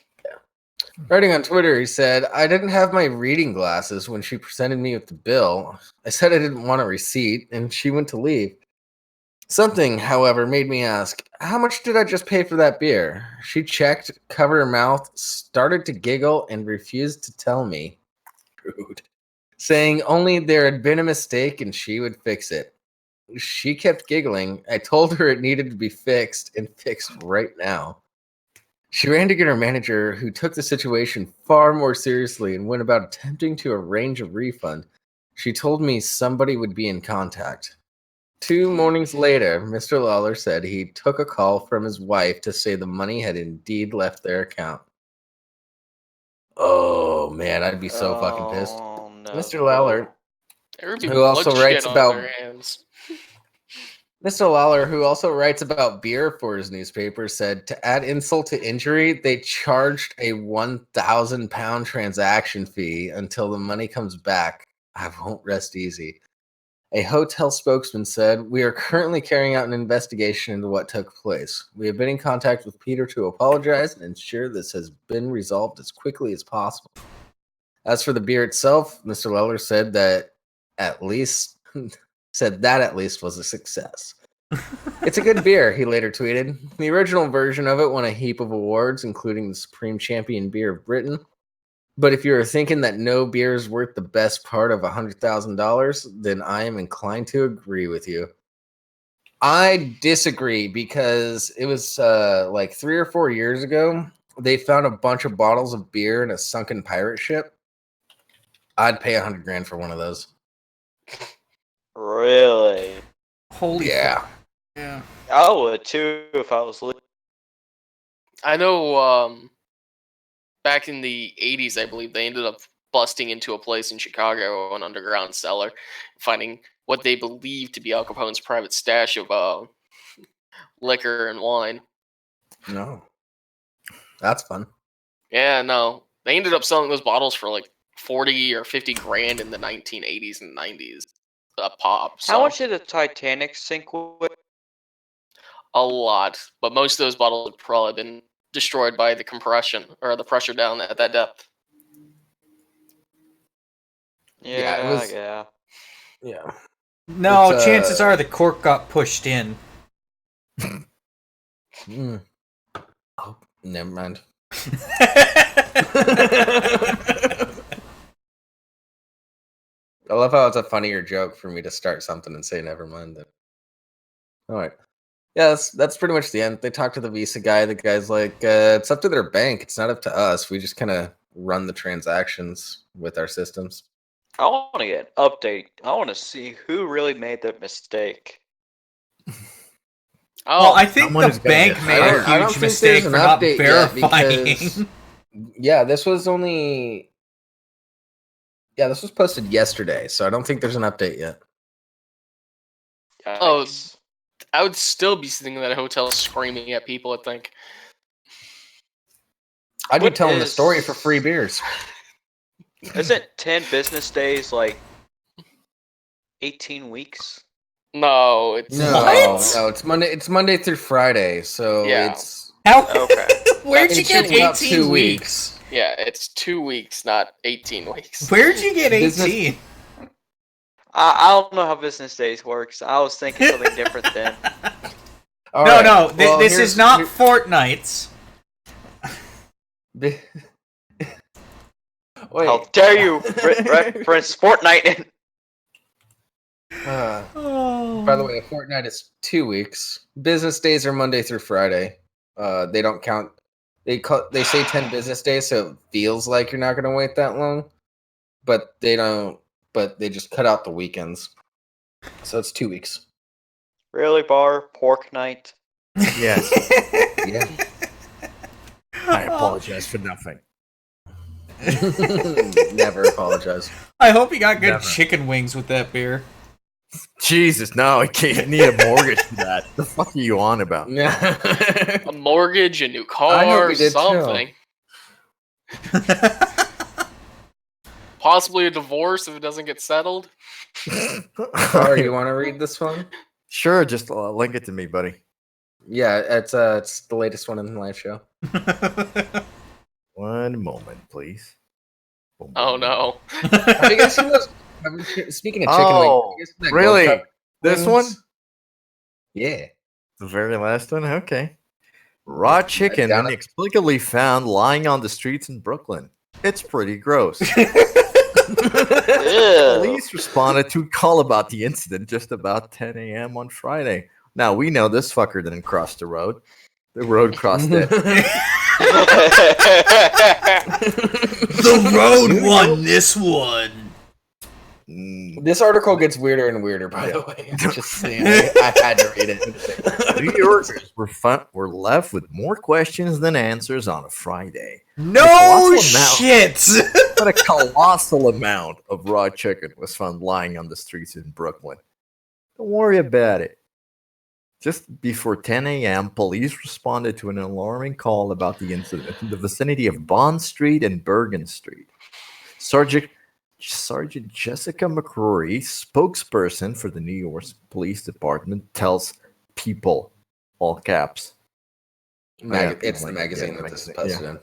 Writing on Twitter, he said, I didn't have my reading glasses when she presented me with the bill. I said I didn't want a receipt, and she went to leave. Something, however, made me ask, how much did I just pay for that beer? She checked, covered her mouth, started to giggle, and refused to tell me. Rude. Saying only there had been a mistake and she would fix it. She kept giggling. I told her it needed to be fixed and fixed right now. She ran to get her manager, who took the situation far more seriously and went about attempting to arrange a refund. She told me somebody would be in contact. 2 mornings later, Mr. Lawler said he took a call from his wife to say the money had indeed left their account. Oh man, I'd be so fucking pissed. Oh, no. Mr. Lawler, There would be Who also bloodshed writes on about- their hands. Mr. Lawler, who also writes about beer for his newspaper, said to add insult to injury, they charged a 1,000 pound transaction fee until the money comes back. I won't rest easy. A hotel spokesman said, we are currently carrying out an investigation into what took place. We have been in contact with Peter to apologize and ensure this has been resolved as quickly as possible. As for the beer itself, Mr. Lawler said that at least was a success. It's a good beer, he later tweeted. The original version of it won a heap of awards, including the Supreme Champion Beer of Britain. But if you're thinking that no beer is worth the best part of $100,000, then I am inclined to agree with you. I disagree because it was like 3 or 4 years ago. They found a bunch of bottles of beer in a sunken pirate ship. I'd pay $100,000 for one of those. Really? Holy Yeah. fuck. Yeah. I would too if I was. I know back in the 80s, I believe, they ended up busting into a place in Chicago, an underground cellar, finding what they believed to be Al Capone's private stash of liquor and wine. No. That's fun. Yeah, no. They ended up selling those bottles for like 40 or 50 grand in the 1980s and 90s. A pop. So How much did the Titanic sink with? a lot. But most of those bottles have probably been destroyed by the compression or the pressure down at that depth. Yeah, it was- Yeah. Yeah. No, It's, chances are the cork got pushed in. Oh, never mind. I love how it's a funnier joke for me to start something and say never mind. Then. All right. Yeah, that's pretty much the end. They talk to the Visa guy. The guy's like, it's up to their bank. It's not up to us. We just kind of run the transactions with our systems. I want to get an update. I want to see who really made that mistake. Well, I think someone is the gonna bank get made fired. a I don't huge think mistake there's for an not update yet verifying. because- Yeah, this was posted yesterday, so I don't think there's an update yet. Oh, Yikes. I would still be sitting in that hotel screaming at people, I think. I'd be What telling the story is- for free beers. Isn't 10 business days like 18 weeks? No, it's No, What? no, it's Monday. It's Monday through Friday, so Yeah. it's How? Okay. Where'd you it's get about 18 2 weeks? yeah, it's 2 weeks, not 18 weeks. Where'd you get Business- 18? I don't know how business days works. I was thinking something different then. All No, right, no, well, this here's- is not here- fortnights. Wait. How dare you reference Fortnite? By the way, a fortnight is 2 weeks. Business days are Monday through Friday. They don't count. They say 10 business days, so it feels like you're not going to wait that long. But they don't. But they just cut out the weekends, so it's 2 weeks. Really, Bar? Pork night? Yes. Yeah. I apologize for nothing. Never apologize. I hope you got good Never. chicken wings with that beer. Jesus, no, I can't need a mortgage for that. The fuck are you on about? A mortgage, a new I hope car, you did too. something. Possibly a divorce if it doesn't get settled. Or you want to read this one? Sure, just link it to me, buddy. Yeah, it's the latest one in the live show. One moment, please. Oh no. Have you guys seen those? Speaking of chicken Oh, wings, have you guys seen that really? Gold Cup This wings? one? Yeah. The very last one? Okay. Raw chicken down it. inexplicably found lying on the streets in Brooklyn. It's pretty gross. Ew. Police responded to a call about the incident just about 10 a.m. on Friday. Now, we know this fucker didn't cross the road. The road crossed it. The road won this one. This article gets weirder and weirder, by the way. I'm just saying, I had to read it. New Yorkers were left with more questions than answers on a Friday. No Colossal amount. shit. But a colossal amount of raw chicken was found lying on the streets in Brooklyn. Don't worry about it. Just before 10 a.m., police responded to an alarming call about the incident in the vicinity of Bond Street and Bergen Street. Sergeant Jessica McCrory, spokesperson for the New York Police Department, tells People, all caps. It's the magazine Yeah, that this is magazine, posted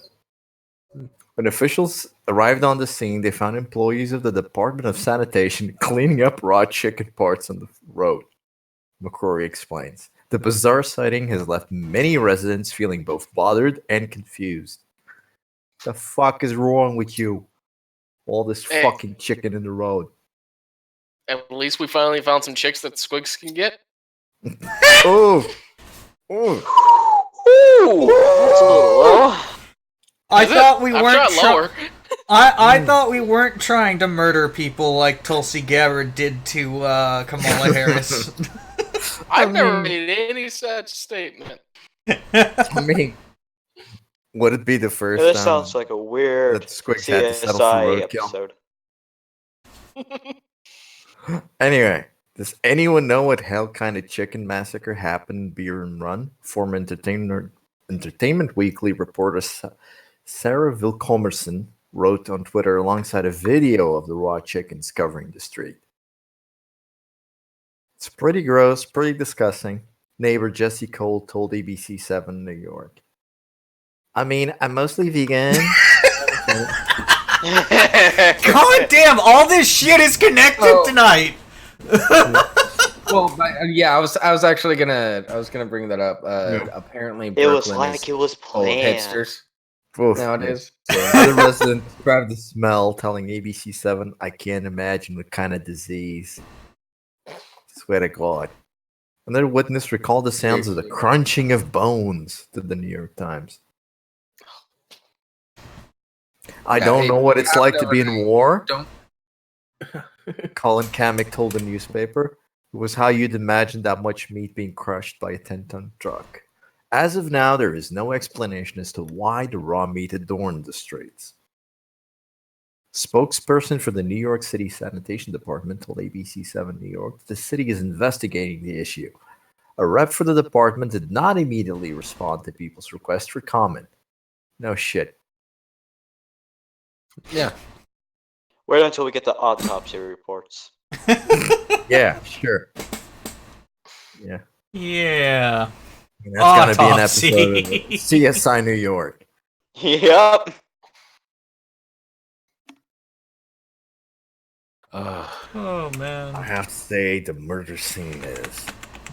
in. When officials arrived on the scene, they found employees of the Department of Sanitation cleaning up raw chicken parts on the road. McCrory explains. The bizarre sighting has left many residents feeling both bothered and confused. The fuck is wrong with you? All this Hey. fucking chicken in the road. At least we finally found some chicks that Squigs can get. Oh! Oh! Ooh, that's a little low. I Is it? thought we I've weren't shot lower. I thought we weren't trying to murder people like Tulsi Gabbard did to Kamala Harris. I've never made any such statement. I mean, would it be the first This time sounds like a weird that Squigs had to settle for CSI roadkill? episode. Anyway, does anyone know what hell kind of chicken massacre happened in Beer and Run? Former Entertainment Weekly reporter Sarah Vilkomerson wrote on Twitter alongside a video of the raw chickens covering the street. It's pretty gross, pretty disgusting. Neighbor Jesse Cole told ABC7 New York. I mean, I'm mostly vegan. God damn, all this shit is connected Oh. tonight. Well, yeah, I was gonna bring that up. Apparently, It was Brooklyn like is it was full of planned. hipsters. Oof. nowadays. Other resident described the smell, telling ABC7, "I can't imagine what kind of disease." Swear to God. Another witness recalled the sounds of the crunching of bones to the New York Times. I Yeah, don't hey, know what it's like to be in definitely war. don't- Colin Kamek told the newspaper. It was how you'd imagine that much meat being crushed by a 10-ton truck. As of now, there is no explanation as to why the raw meat adorned the streets. Spokesperson for the New York City Sanitation Department told ABC7 New York that the city is investigating the issue. A rep for the department did not immediately respond to people's request for comment. No shit. Yeah. Wait until we get the autopsy reports. Yeah, sure. Yeah. Yeah. And that's going to be an Autopsy. episode of CSI New York. Yep. Oh man. I have to say, the murder scene is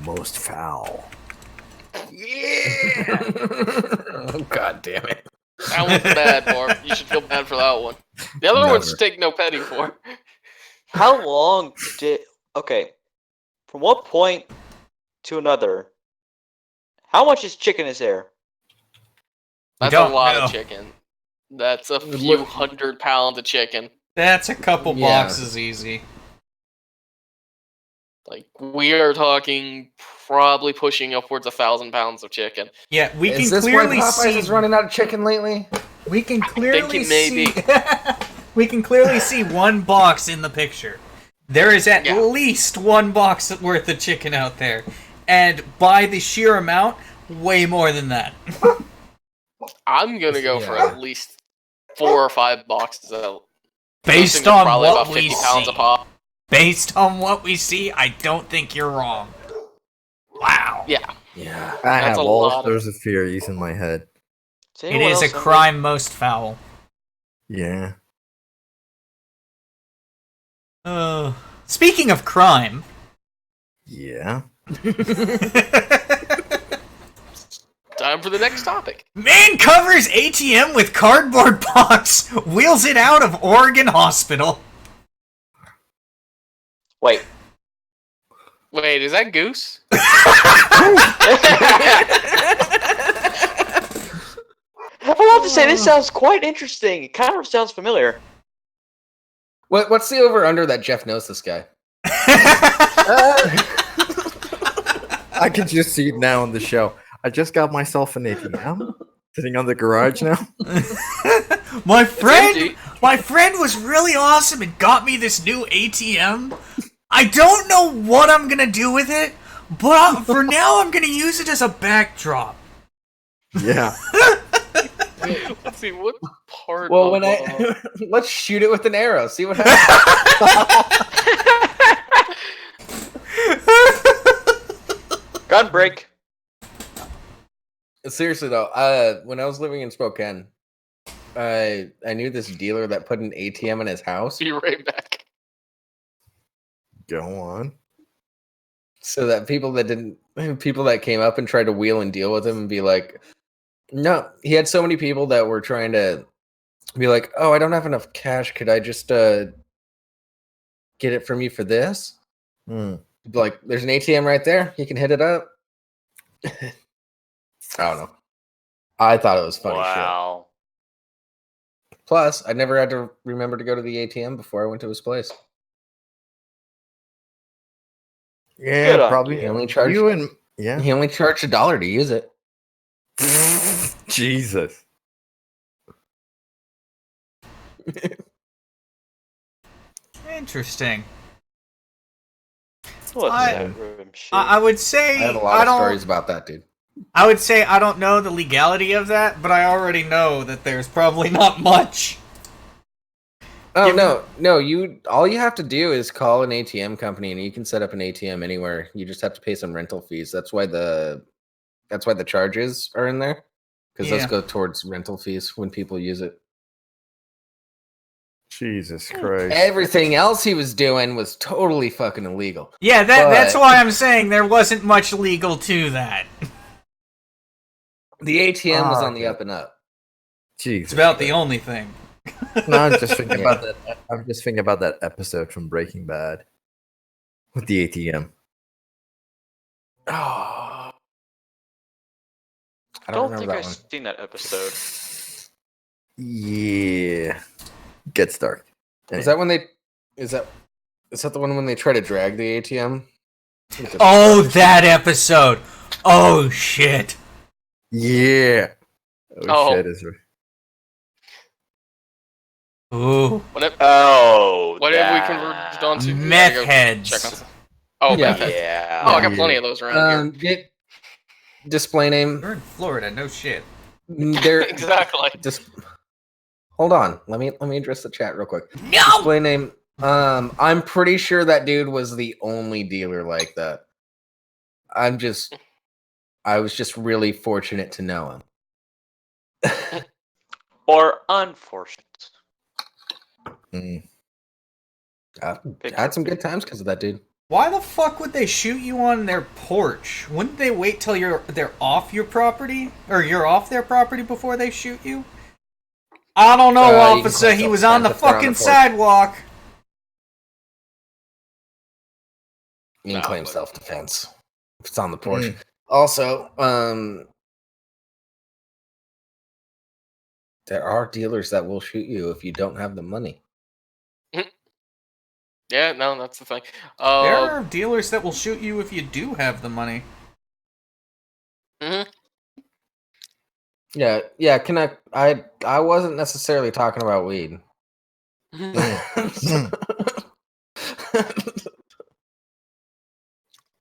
most foul. Yeah. Oh, God damn it. That one's bad, Norm. You should feel bad for that one. The other ones Never. take no petting for. How long did... Okay. From what point to another, how much chicken is there? That's a don't lot know. of chicken. That's a few 100 pounds of chicken. That's a couple Yeah. boxes easy. Like, we are talking probably pushing upwards of 1,000 pounds of chicken. Yeah, we Is can this why clearly Popeyes see. is running out of chicken lately? We can clearly it may see. be. We can clearly see one box in the picture. There is at Yeah. least one box worth of chicken out there, and by the sheer amount, way more than that. I'm gonna go for Yeah. at least 4 or 5 boxes of those Based things are on probably what about we 50 pounds see. a pop. Based on what we see, I don't think you're wrong. Wow. Yeah. Yeah. I That's have a all lot of- sorts of theories in my head. Does It anyone is a else have crime most foul. Yeah. Speaking of crime, Yeah. Time for the next topic. man covers ATM with cardboard box, wheels it out of Oregon hospital. Wait. Wait, is that Goose? I have to say, this sounds quite interesting. It kind of sounds familiar. What's the over under that Jeff knows this guy? I can just see it now on the show. I just got myself an ATM. Sitting on the garage now. My It's friend empty. was really awesome and got me this new ATM. I don't know what I'm gonna do with it, but for now I'm gonna use it as a backdrop. Yeah. Let's see, what part Well, of, when let's shoot it with an arrow. See what happens. Gun break. Seriously though, when I was living in Spokane, I knew this dealer that put an ATM in his house Be right back. Go on. so that people that came up and tried to wheel and deal with him and be like, no, he had so many people that were trying to be like, oh, I don't have enough cash. Could I just get it from you for this? Hmm. Be like, there's an ATM right there. You can hit it up. I don't know. I thought it was funny shit. Wow. Plus, I never had to remember to go to the ATM before I went to his place. Yeah, Good probably. He idea. only charged You and yeah. he only charged $1 to use it. Jesus. Interesting. What's I- that, Rimshee? I would say I have a lot of stories about that, dude. I would say I don't know the legality of that, but I already know that there's probably not much. Oh Give- no, you all you have to do is call an ATM company and you can set up an ATM anywhere. You just have to pay some rental fees. That's why the charges are in there. Because Yeah. those go towards rental fees when people use it. Jesus Christ. Everything else he was doing was totally fucking illegal. Yeah, that's But- why I'm saying there wasn't much legal to that. The ATM was Ah, on the okay. up and up. Jesus It's about the Christ. only thing. No, I'm just thinking about that. I'm just thinking about that episode from Breaking Bad with the ATM. Oh, I I don't don't remember think that I've one. seen that episode. Yeah, gets dark. Is that when they? Is that the one when they try to drag the ATM? Oh, that episode. Oh shit. Yeah. Oh. Shit, is Ooh. What have we converted onto? Meth I gotta go heads. check on. Oh, Yeah. meth heads. Yeah. Oh, I got plenty of those around here. Get display name. You're in Florida, no shit. There. Exactly. Just hold on. Let me address the chat real quick. No. Display name. I'm pretty sure that dude was the only dealer like that. I was just really fortunate to know him. Or unfortunate. Mm. I had some good times because of that dude. Why the fuck would they shoot you on their porch? Wouldn't they wait till they're off your property or you're off their property before they shoot you? I don't know, You can officer. claim He was on the self-defense if they're on fucking the porch. sidewalk. You can No, claim but- self-defense if it's on the porch. Mm. Also, there are dealers that will shoot you if you don't have the money. Yeah, no, that's the thing. There are dealers that will shoot you if you do have the money. Yeah. Can I wasn't necessarily talking about weed.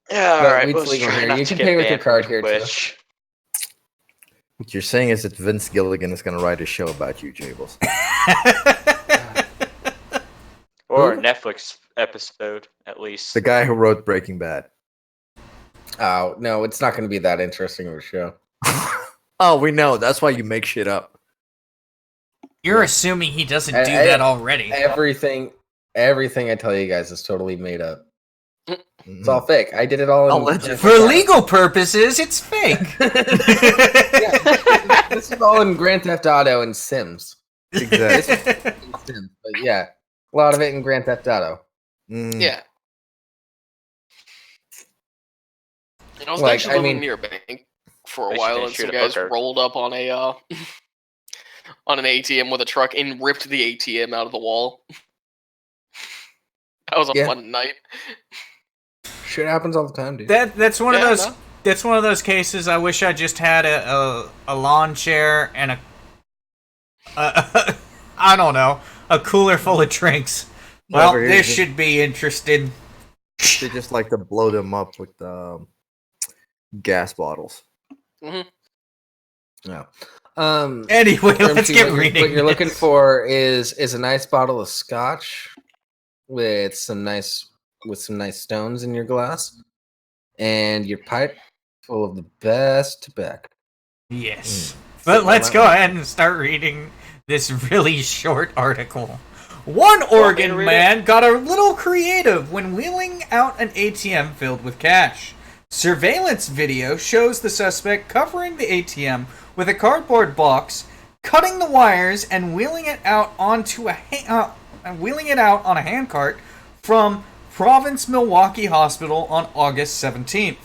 Yeah, But alright. weed's Let's legal try here. not You to can get pay with your banned card from here, too. Twitch. What you're saying is that Vince Gilligan is going to write a show about you, Jables. Or a Who? Netflix episode, at least. The guy who wrote Breaking Bad. Oh no, it's not going to be that interesting of a show. Oh, we know. That's why you make shit up. You're assuming he doesn't do I- that already. Everything I tell you guys is totally made up. It's Mhm. all fake. I did it all. Allegedly. For legal purposes, it's fake. Yeah, this is all in Grand Theft Auto and Sims. Exactly. Sims, but yeah, a lot of it in Grand Theft Auto. Mm. Yeah. I was Like, actually I living mean- near a bank for a They while, should and shoot some a guys hooker. rolled up on a on an ATM with a truck and ripped the ATM out of the wall. That was a Yeah. fun night. Shit happens all the time, dude. That's one of Yeah, those. no. That's one of those cases. I wish I just had a lawn chair and I don't know, a cooler full of drinks. Well, Over here, this just- should be interesting. They just like to blow them up with gas bottles. No. Anyway, let's Rimshee, get what you're- reading. What you're looking this. for is a nice bottle of scotch with some nice stones in your glass, and your pipe full of the best tobacco. Yes. Mm. But let's Sit go down. ahead and start reading this really short article. One Oregon read it? man got a little creative when wheeling out an ATM filled with cash. Surveillance video shows the suspect covering the ATM with a cardboard box, cutting the wires, and wheeling it out on a handcart from Province Milwaukee Hospital on August 17th.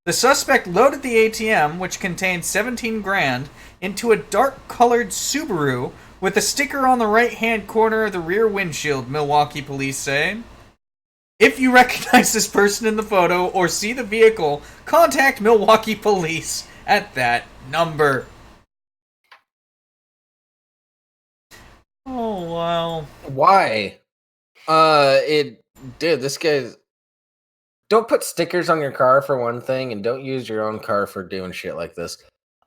The suspect loaded the ATM, which contained 17 grand, into a dark-colored Subaru with a sticker on the right-hand corner of the rear windshield, Milwaukee police say. If you recognize this person in the photo or see the vehicle, contact Milwaukee police at that number. Oh, wow. Why? Dude, this guy's. Don't put stickers on your car for one thing, and don't use your own car for doing shit like this.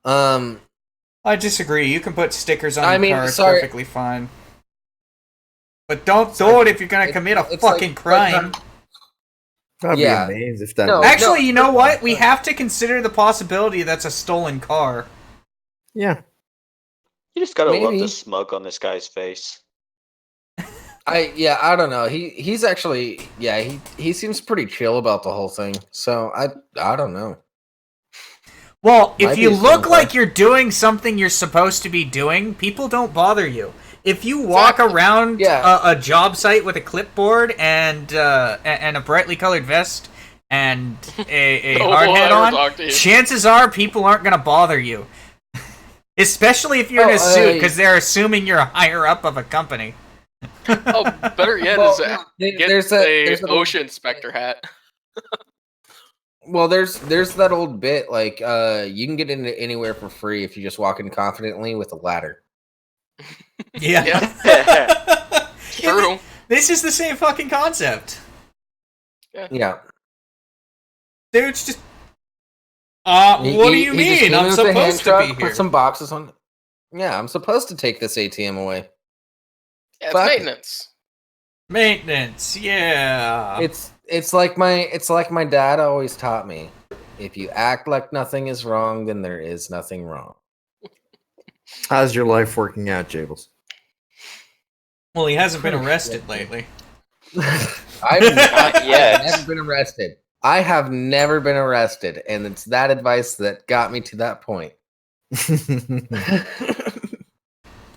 I disagree. You can put stickers on I your mean, car. It's sorry. perfectly fine. But don't do it if you're going to commit a it's fucking like- crime. I'd Yeah. be amazed if that. No, was- Actually, you know what? We have to consider the possibility that's a stolen car. Yeah. You just gotta love Maybe. the smug on this guy's face. I don't know. He's actually he seems pretty chill about the whole thing. So I don't know. Well, if Might you be look some like fun. you're doing something you're supposed to be doing, people don't bother you. If you walk Exactly. around Yeah. a job site with a clipboard and a brightly colored vest and a No hard one hat will ever on, talk to you. chances are people aren't going to bother you. Especially if you're in Oh, a suit, because they're assuming you're a higher up of a company. Oh, better yet Well, is get there's a an old- OSHA inspector hat. Well, there's that old bit like you can get into anywhere for free if you just walk in confidently with a ladder. Yeah. It's true. This is the same fucking concept. Yeah. Dude's just. What do you He just mean? came in I'm with a hand supposed to truck, be here. Put some boxes on. Yeah, I'm supposed to take this ATM away. Yeah, it's Fuck it. maintenance. Maintenance, yeah. It's like my dad always taught me. If you act like nothing is wrong, then there is nothing wrong. How's your life working out, Jables? Well, he hasn't been arrested lately. I've Not yet. never been arrested. I have never been arrested, and it's that advice that got me to that point.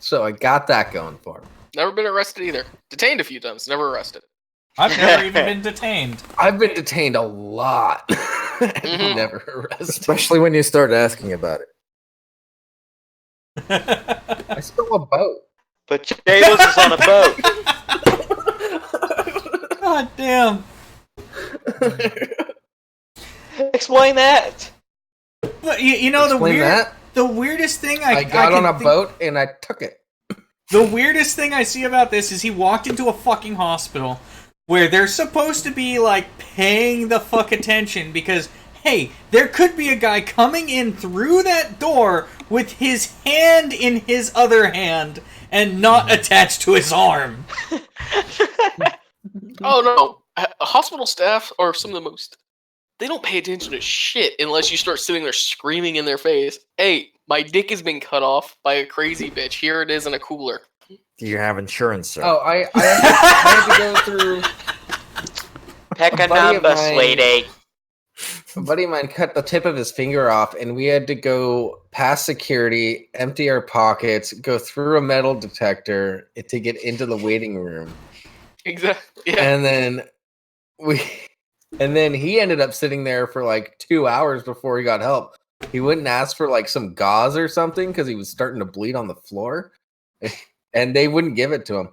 So I got that going for me. Never been arrested either. Detained a few times, never arrested. I've never even been detained. I've been detained a lot. Mhm. Never arrested. Especially when you start asking about it. I stole a boat. But Jables is on a boat. God damn. Explain that. But you know Explain that? the weirdest thing I got can on a think- boat and I took it. The weirdest thing I see about this is he walked into a fucking hospital where they're supposed to be, like, paying the fuck attention because, hey, there could be a guy coming in through that door with his hand in his other hand and not attached to his arm. Oh no, hospital staff are some of the most. They don't pay attention to shit unless you start sitting there screaming in their face. Hey, my dick has been cut off by a crazy bitch. Here it is in a cooler. Do you have insurance, sir? Oh, I had to go through. Pick a buddy of number, mine- sweetie. A buddy of mine cut the tip of his finger off, and we had to go past security, empty our pockets, go through a metal detector to get into the waiting room, Exactly. Yeah. and then he ended up sitting there for like 2 hours before he got help. He wouldn't ask for like some gauze or something because he was starting to bleed on the floor, and they wouldn't give it to him.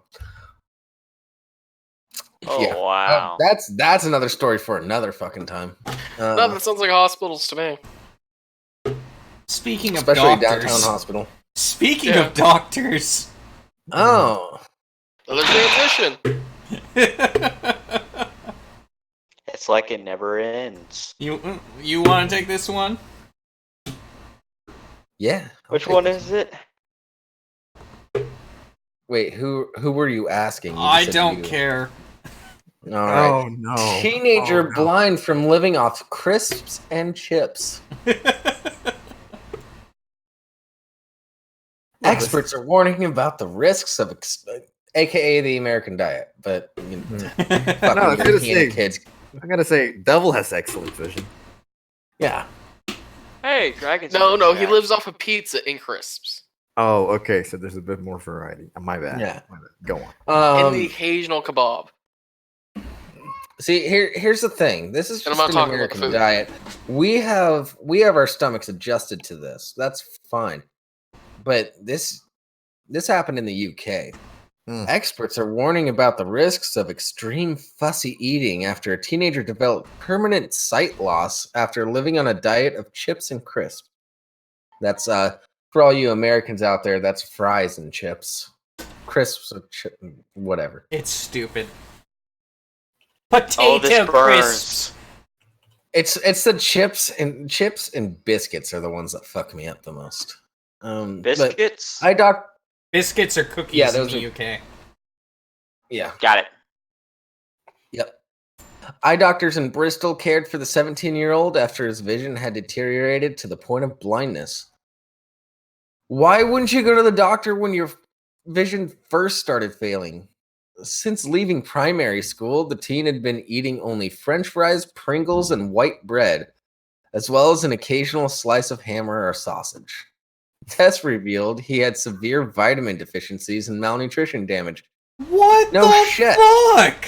Oh Yeah. wow. That's another story for another fucking time. No, that sounds like hospitals to me. Speaking of Especially doctors. downtown hospital. Speaking Yeah. of doctors. Oh, Another transition. It's like it never ends. You want to take this one? yeah. Which Okay. one is it? Wait, who were you asking? You I said don't you. care. All right. Oh no! Teenager Oh, no. blind from living off crisps and chips. Experts are warning about the risks of, aka the American diet. But you know, fucking No, I was gonna European say- kids. I gotta say, Devil has excellent vision. Yeah. Hey, dragons. No, he lives off of pizza and crisps. Oh, okay. So there's a bit more variety. My bad. Yeah. My bad. Go on. And the occasional kebab. See, here's the thing. This is And I'm just not an talking about the American food. diet. We have our stomachs adjusted to this. That's fine. But this happened in the UK. Hmm. Experts are warning about the risks of extreme fussy eating after a teenager developed permanent sight loss after living on a diet of chips and crisps. That's for all you Americans out there, that's fries and chips. Crisps or whatever. It's stupid. Oh, this Potato burns. crisps. It's the chips and biscuits are the ones that fuck me up the most. But Biscuits. Biscuits or cookies Yeah, in those the are- UK. Yeah. Got it. Yep. Eye doctors in Bristol cared for the 17-year-old after his vision had deteriorated to the point of blindness. Why wouldn't you go to the doctor when your vision first started failing? Since leaving primary school, the teen had been eating only French fries, Pringles, and white bread. as well as an occasional slice of hammer or sausage. Tests revealed he had severe vitamin deficiencies and malnutrition damage. What No the shit. fuck?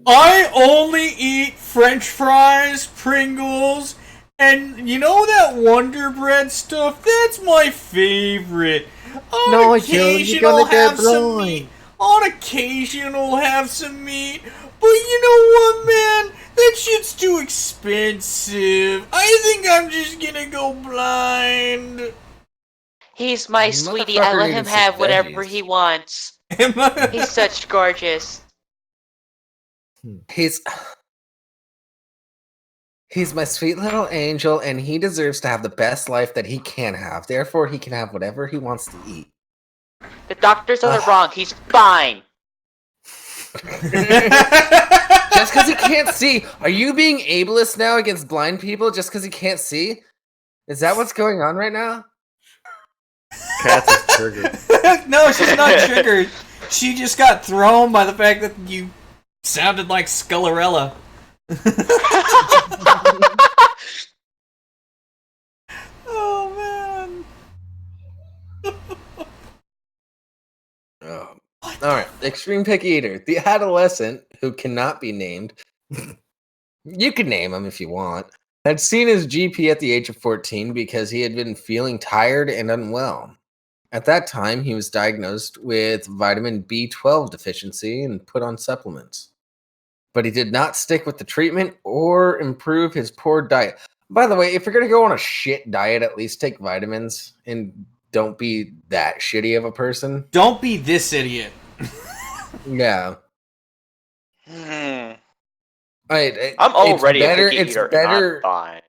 I only eat French fries, Pringles, and you know that Wonder Bread stuff? That's my favorite. On No, Joe, occasion you're gonna I'll have get some blind. meat. On occasion I'll have some meat. But you know what, man? That shit's too expensive. I think I'm just gonna go blind. He's my Motherfucker sweetie. I let him needed some have whatever veggies. he wants. Am I- He's such gorgeous. He's my sweet little angel, and he deserves to have the best life that he can have. Therefore, he can have whatever he wants to eat. The doctors are wrong. He's fine. Just because he can't see. Are you being ableist now against blind people just because he can't see? Is that what's going on right now? Cat is triggered. No, she's not triggered. She just got thrown by the fact that you sounded like Scullerella. Oh man. Oh. All right, extreme picky eater, the adolescent who cannot be named. You can name him if you want. Had seen his GP at the age of 14 because he had been feeling tired and unwell. At that time, he was diagnosed with vitamin B12 deficiency and put on supplements. But he did not stick with the treatment or improve his poor diet. By the way, if you're going to go on a shit diet, at least take vitamins and don't be that shitty of a person. Don't be this idiot. Yeah. Hmm. I'm I'm already better, a picky it's eater. better. And I'm fine.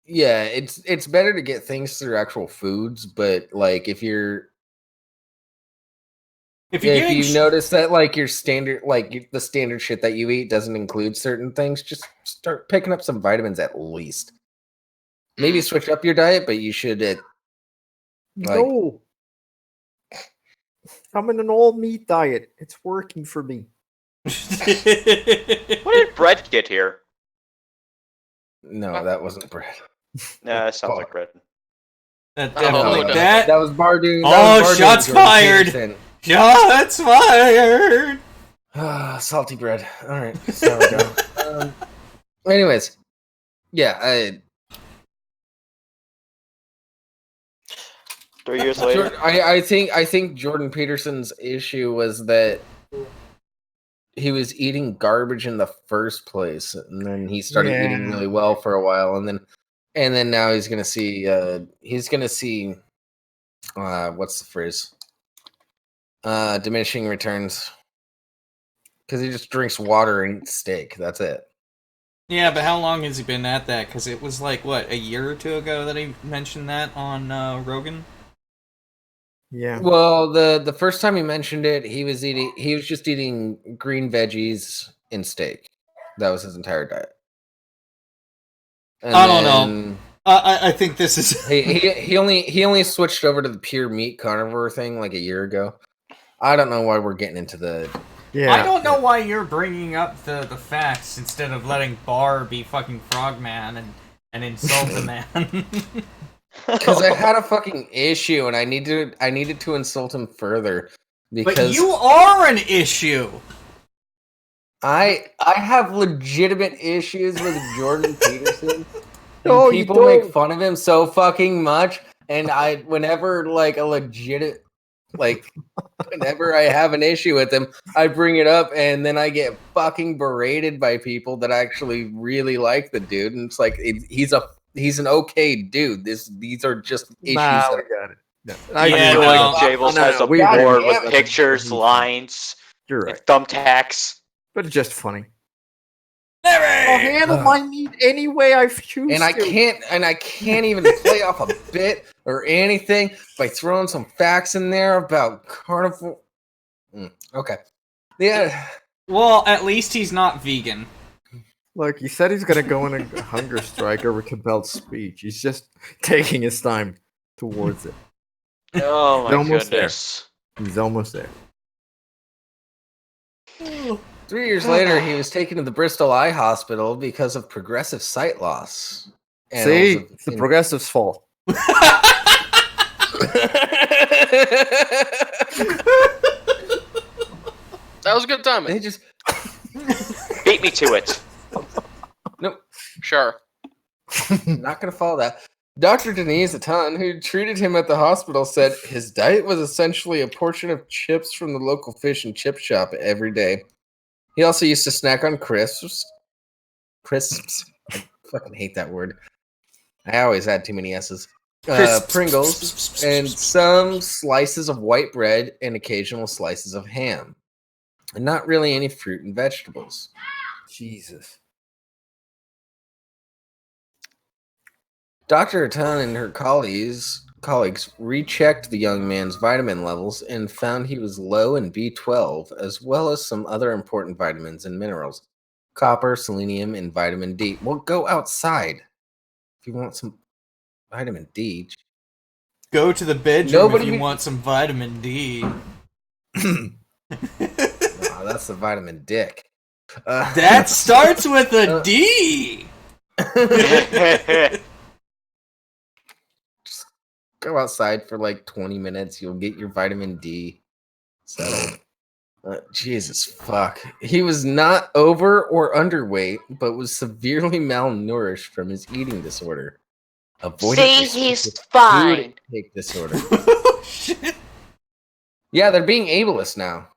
Yeah, it's better to get things through actual foods, but like if you're If you're if getting you notice that like your standard the standard shit that you eat doesn't include certain things, just start picking up some vitamins at least. Maybe switch up your diet, but you should Like- No. I'm in an all meat diet. It's working for me. When did bread get here? no, that wasn't bread. Nah, that sounds like bread. That Oh, definitely no. that. That was Bardoon. Oh, that was Bardoon shots Jordan fired. Peterson. Shots fired. Salty bread. All right, sourdough. Anyways, yeah, 3 years later. I think Jordan Peterson's issue was that he was eating garbage in the first place, and then he started eating really well for a while, and then now he's gonna see what's the phrase? Diminishing returns. Because he just drinks water and eats steak. That's it. Yeah, but how long has he been at that? Because it was like, what, a year or two ago that he mentioned that on Rogan? Yeah. Well, the first time he mentioned it, he was just eating green veggies and steak. That was his entire diet. And I don't know. I think this is... he only switched over to the pure meat carnivore thing like a year ago. I don't know why we're getting into the... Yeah. I don't know why you're bringing up the facts instead of letting Bar be fucking Frogman and insult the man. Because I had a fucking issue and I needed to insult him further. Because But you are an issue! I have legitimate issues with Jordan Peterson. No, And you people don't. make fun of him so fucking much, and whenever I have an issue with him, I bring it up, and then I get fucking berated by people that actually really like the dude, and it's like he's an okay dude. These are just issues. Nah, that we got it. No. Yeah, I feel no. like Jables No, has a we- board damn with it. pictures, lines, You're and right. thumbtacks. But it's just funny. Larry! I'll handle my meat any way I choose and I to. can't even play off a bit or anything by throwing some facts in there about carnivore. Okay, yeah. Well, at least he's not vegan. Look, he said he's gonna go on a hunger strike over compelled speech. He's just taking his time towards it. Oh He's my almost there. goodness. He's almost there. 3 years later, he was taken to the Bristol Eye Hospital because of progressive sight loss. See, it's the progressive's fault. That was a good timing. They just Beat me to it. nope, Sure. not gonna follow that. Dr. Denise Atan, who treated him at the hospital, said his diet was essentially a portion of chips from the local fish and chip shop every day. He also used to snack on crisps. Crisps. I fucking hate that word. I always add too many S's. Crisps. Pringles, and some slices of white bread and occasional slices of ham. And not really any fruit and vegetables. Jesus. Dr. Atan and her colleagues rechecked the young man's vitamin levels and found he was low in B12, as well as some other important vitamins and minerals. Copper, selenium, and vitamin D. Well, go outside if you want some vitamin D. Go to the bedroom Nobody if you be- want some vitamin D. Oh, that's the vitamin dick. That starts with a D. Go outside for like 20 minutes. You'll get your vitamin D settled. Jesus fuck. He was not over or underweight, but was severely malnourished from his eating disorder. See, he's fine. Food intake disorder. Shit. Yeah, they're being ableist now.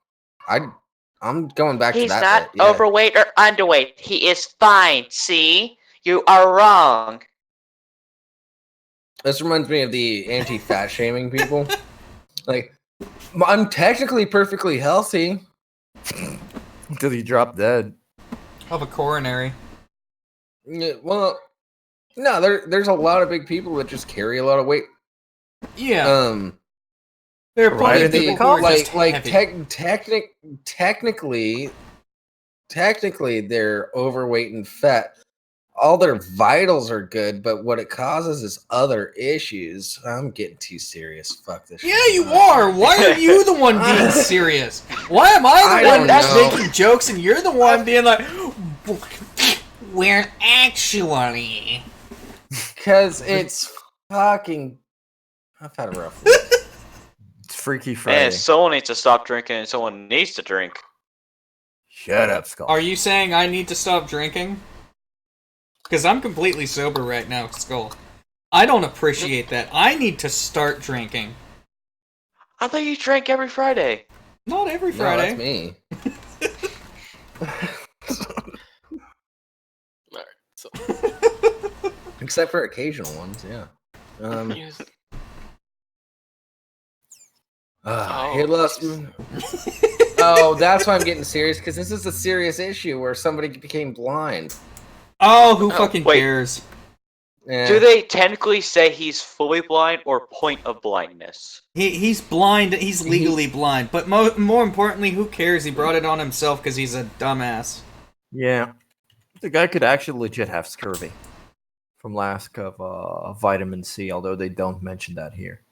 I'm going back He's to that. not bit, yeah. overweight or underweight. He is fine. See? You are wrong. This reminds me of the anti-fat shaming people. Like, I'm technically perfectly healthy. Until you drop dead. Of a coronary. Yeah, well, no, there's a lot of big people that just carry a lot of weight. Yeah. There are Right plenty of into the people who are just like heavy. technically they're overweight and fat. All their vitals are good, but what it causes is other issues. I'm getting too serious. Fuck this. Yeah, shit. you are. Why are you the one being serious? Why am I I the don't one that's know. making jokes and you're the one being like, we're actually. Because it's fucking. I've had a rough week. It's Freaky Friday. Man, someone needs to stop drinking and someone needs to drink. Shut up, Skull. Are you saying I need to stop drinking? Because I'm completely sober right now, Skull. I don't appreciate that. I need to start drinking. I thought you drank every Friday. Not every No, Friday. that's me. Alright, so Except for occasional ones, yeah. He lost. Oh, that's why I'm getting serious, because this is a serious issue where somebody became blind. Oh, who fucking wait. cares? Yeah. Do they technically say he's fully blind or point of blindness? He's blind. He's legally blind. But more importantly, who cares? He brought it on himself because he's a dumbass. Yeah. The guy could actually legit have scurvy from lack of vitamin C, although they don't mention that here.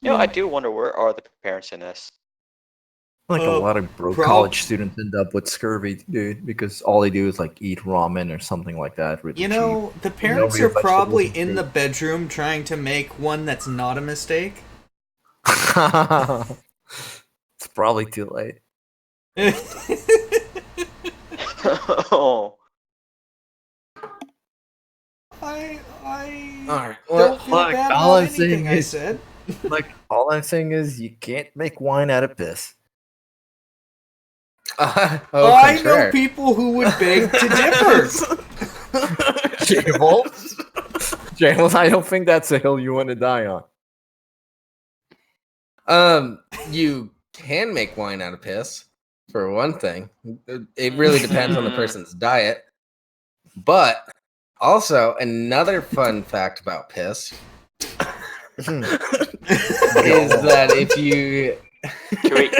You know, I do wonder where are the parents in this. Like a lot of broke college students end up with scurvy, dude, because all they do is like eat ramen or something like that. Really You know, the parents real are probably vegetables and in the fruit. bedroom trying to make one that's not a mistake. It's probably too late. Oh. I Alright, don't well, feel look, bad all about I'm saying anything I is- said. Like all I'm saying is you can't make wine out of piss. I know contraire. people who would beg to differ. James, I don't think that's a hill you want to die on. You can make wine out of piss, for one thing. It really depends on the person's diet. But also, another fun fact about piss is that if you Can we,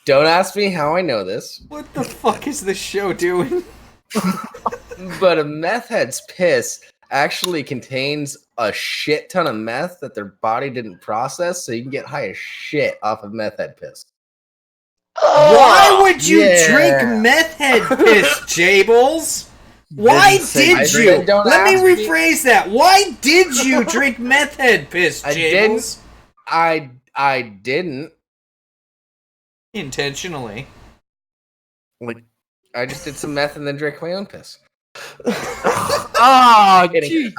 don't ask me how I know this, What the fuck is this show doing? but a meth head's piss actually contains a shit ton of meth that their body didn't process, so you can get high as shit off of meth head piss. Why would you Yeah. drink meth head piss, Jables? Why Didn't say did I you? did, don't Let me ask me. rephrase that. Why did you drink meth head piss, I Jables? I didn't. Intentionally. Like, I just did some meth and then drank my own piss. oh, Kidding. jeez.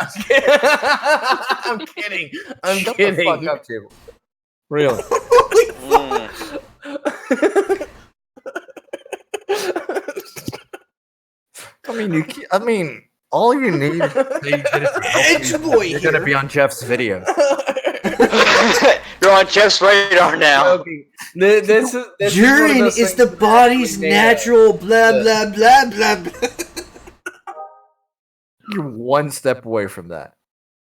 I'm kidding. I'm Shut kidding. the fuck up, Jable. Really? I mean, all you need is Edge boy you're gonna here. be on Jeff's video. You're on Jeff's radar now. Okay. This is one of Urine those is things the that body's actually natural blah blah blah blah blah. You're one step away from that.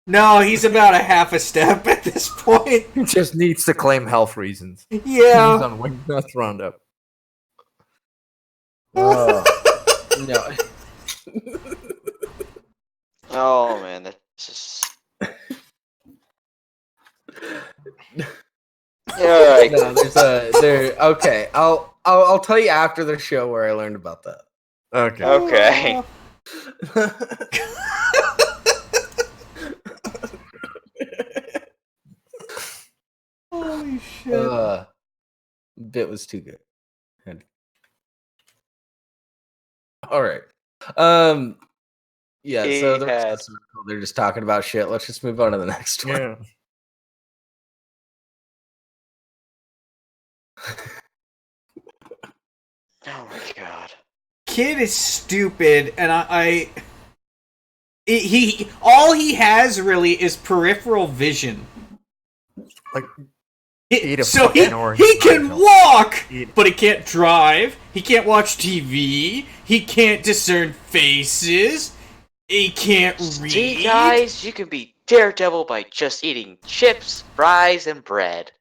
No, he's about a half a step at this point. He just needs to claim health reasons. He's Yeah. on Winged Death Roundup. No. Oh man, that's just. Alright. No, there. Okay, I'll tell you after the show where I learned about that. Okay. Okay. Holy shit. Bit was too good. All right. Yeah. So the rest of the circle, they're just talking about shit. Let's just move on to the next one. Yeah. Oh my god. Kid is stupid, and he all he has really is peripheral vision. Like, eat a So fucking orange. he can Nigel. walk, Eat- but he can't drive. He can't watch TV. He can't discern faces. He can't read. See, guys, you can be Daredevil by just eating chips, fries, and bread.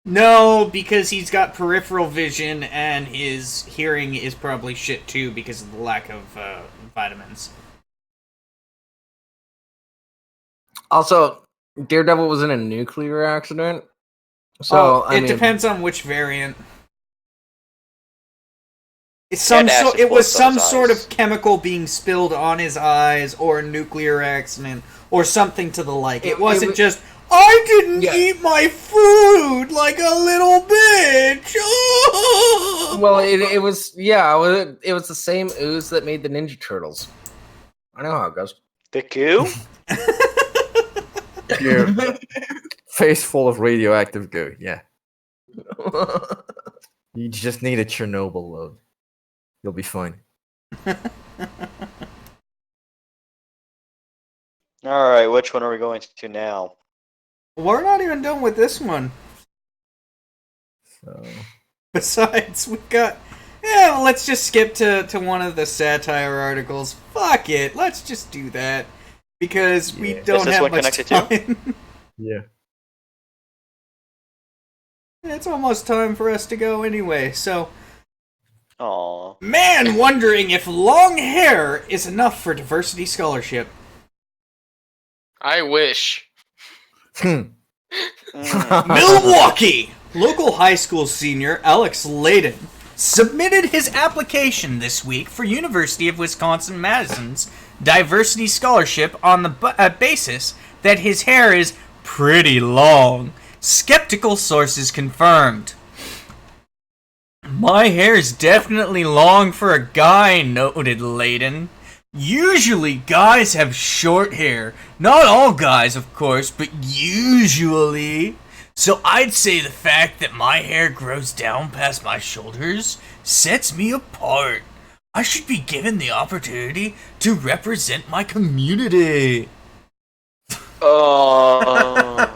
No, because he's got peripheral vision, and his hearing is probably shit too because of the lack of vitamins. Also, Daredevil was in a nuclear accident. So it depends on which variant. It's some And acid it was floats on some his sort eyes. of chemical being spilled on his eyes, or a nuclear accident, or something to the like. It wasn't was- just I didn't Yeah. eat my food like a little bitch. Well, it was it was the same ooze that made the Ninja Turtles. I know how it goes. The goo? Your face full of radioactive goo. Yeah. You just need a Chernobyl load. You'll be fine. Alright, which one are we going to now? We're not even done with this one. So Besides, we got. Yeah, well, let's just skip to one of the satire articles. Fuck it, let's just do that because we Yeah. don't Is this have one much connected time. yeah. It's almost time for us to go anyway. So, Aww. man wondering if long hair is enough for diversity scholarship. I wish. Mm. Milwaukee! Local high school senior Alex Layden submitted his application this week for University of Wisconsin-Madison's diversity scholarship on the basis that his hair is pretty long. Skeptical sources confirmed. My hair's definitely long for a guy, noted Layden. Usually guys have short hair. Not all guys, of course, but usually. So I'd say the fact that my hair grows down past my shoulders sets me apart. I should be given the opportunity to represent my community. Oh.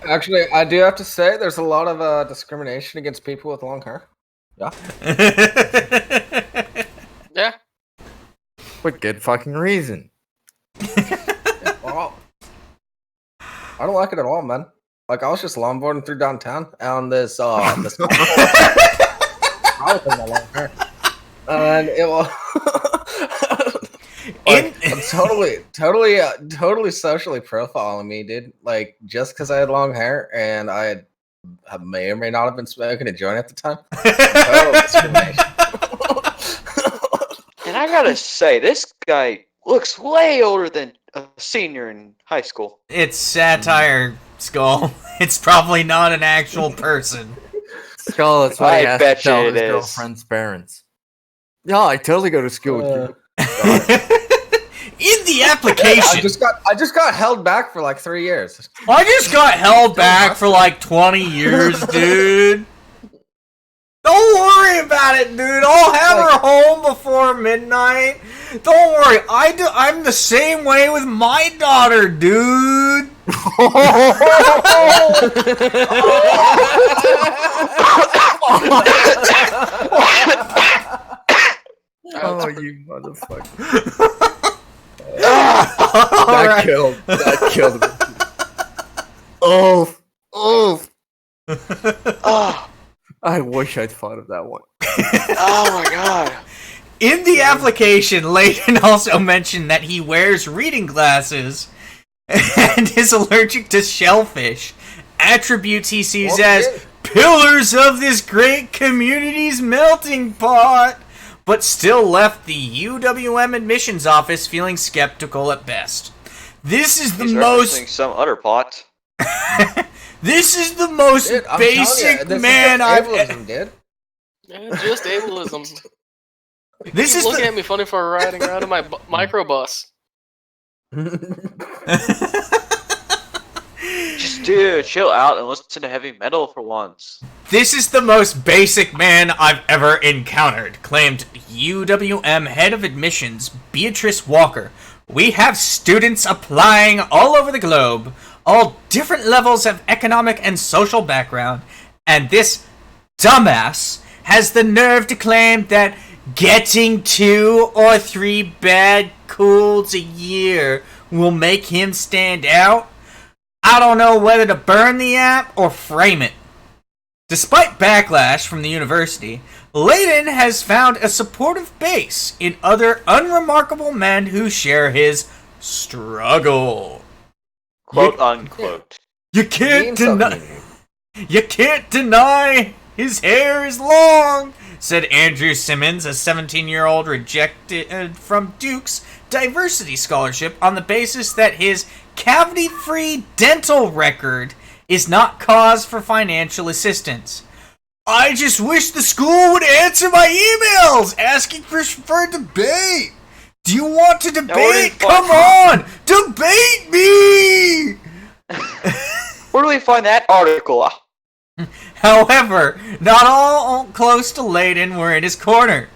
Actually, I do have to say there's a lot of discrimination against people with long hair. Yeah. What good fucking reason? Well, I don't like it at all, man. Like I was just longboarding through downtown on this I was in my long hair. And it was Like, totally socially profiling me, dude. Like, just because I had long hair and I may or may not have been smoking a joint at the time. Total discrimination. And I gotta say, this guy looks way older than a senior in high school. It's satire, Skull. It's probably not an actual person. Skull, that's why he I has bet to tell you his it is. girlfriend's parents. Yeah, I totally go to school with you. In the application, I just got held back for like 3 years. I just got held back for like 20 years, dude. Don't worry about it, dude. I'll have her home before midnight. Don't worry. I'm the same way with my daughter, dude. Oh, you motherfucker. Alright. That killed me. Oh. Oh, I wish I'd thought of that one. oh my god. In the application, Layton also mentioned that he wears reading glasses and is allergic to shellfish, attributes he sees as pillars of this great community's melting pot, but still left the UWM admissions office feeling skeptical at best. This is the He's most... referencing some other pot. This is the most Dude, I'm basic telling you, man I've... ableism, dude. Yeah, just ableism. This is looking the... at me funny for riding around in my microbus. Just dude, chill out and listen to heavy metal for once. This is the most basic man I've ever encountered, claimed UWM head of admissions, Beatrice Walker. We have students applying all over the globe, all different levels of economic and social background, and this dumbass has the nerve to claim that getting 2 or 3 bad colds a year will make him stand out. I don't know whether to burn the app or frame it. Despite backlash from the university, Layden has found a supportive base in other unremarkable men who share his struggle. Quote unquote. You can't deny his hair is long, said Andrew Simmons, a 17-year-old rejected from Duke's diversity scholarship on the basis that his cavity-free dental record is not cause for financial assistance. I just wish the school would answer my emails asking for debate. Do you want to debate? Come on! Debate me! Where do we find that article? However, not all close to Layden were in his corner.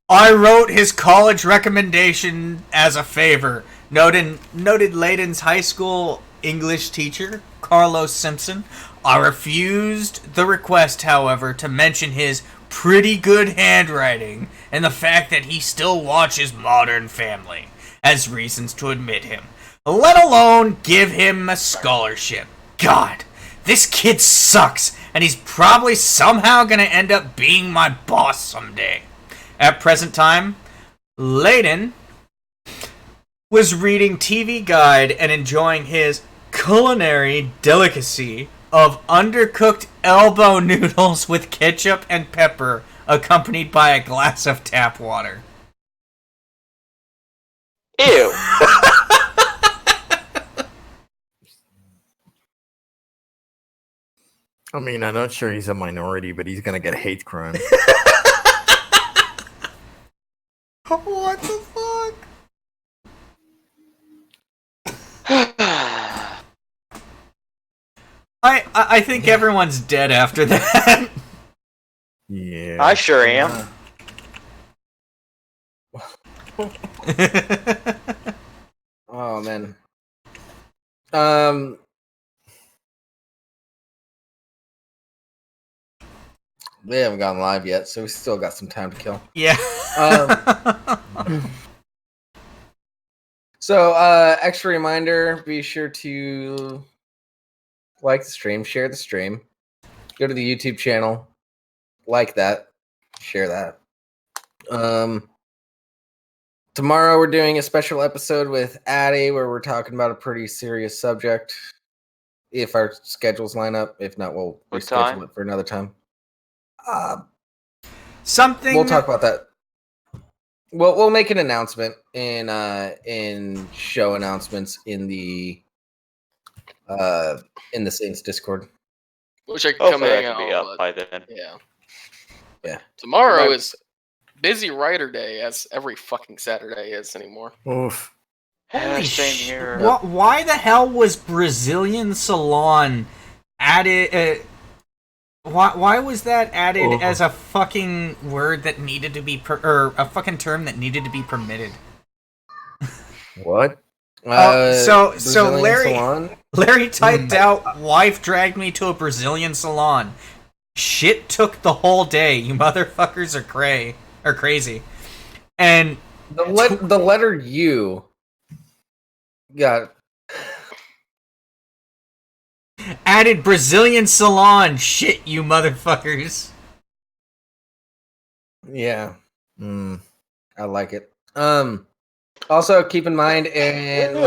I wrote his college recommendation as a favor, noted Layden's high school English teacher, Carlos Simpson. I refused the request, however, to mention his pretty good handwriting and the fact that he still watches Modern Family as reasons to admit him, let alone give him a scholarship. God, this kid sucks, and he's probably somehow gonna end up being my boss someday. At present time, Layden was reading TV Guide and enjoying his culinary delicacy of undercooked elbow noodles with ketchup and pepper, accompanied by a glass of tap water. Ew. I mean, I'm not sure he's a minority, but he's gonna get hate crime. What the fuck? I think everyone's dead after that. Yeah. I sure am. Oh man. We haven't gone live yet, so we still got some time to kill. Yeah. So, extra reminder, be sure to like the stream, share the stream, go to the YouTube channel, like that, share that. Tomorrow we're doing a special episode with Addie where we're talking about a pretty serious subject. If our schedules line up, if not, we'll What reschedule time? it for another time. Something. We'll talk about that. We'll make an announcement in show announcements in the Saints Discord. Wish I could come Hopefully, that hang can out. be up But by then. yeah. Yeah. Tomorrow Right. is busy writer day, as every fucking Saturday is anymore. Oof. Holy Same sh- here. Why the hell was Brazilian salon added? Why was that added Oh. as a fucking word that needed to be or a fucking term that needed to be permitted? What? So Brazilian Larry salon? Larry typed out, "Wife dragged me to a Brazilian salon. Shit took the whole day. You motherfuckers are crazy." And The letter U got added Brazilian salon. Shit, you motherfuckers. yeah. Mm. I like it. Also keep in mind in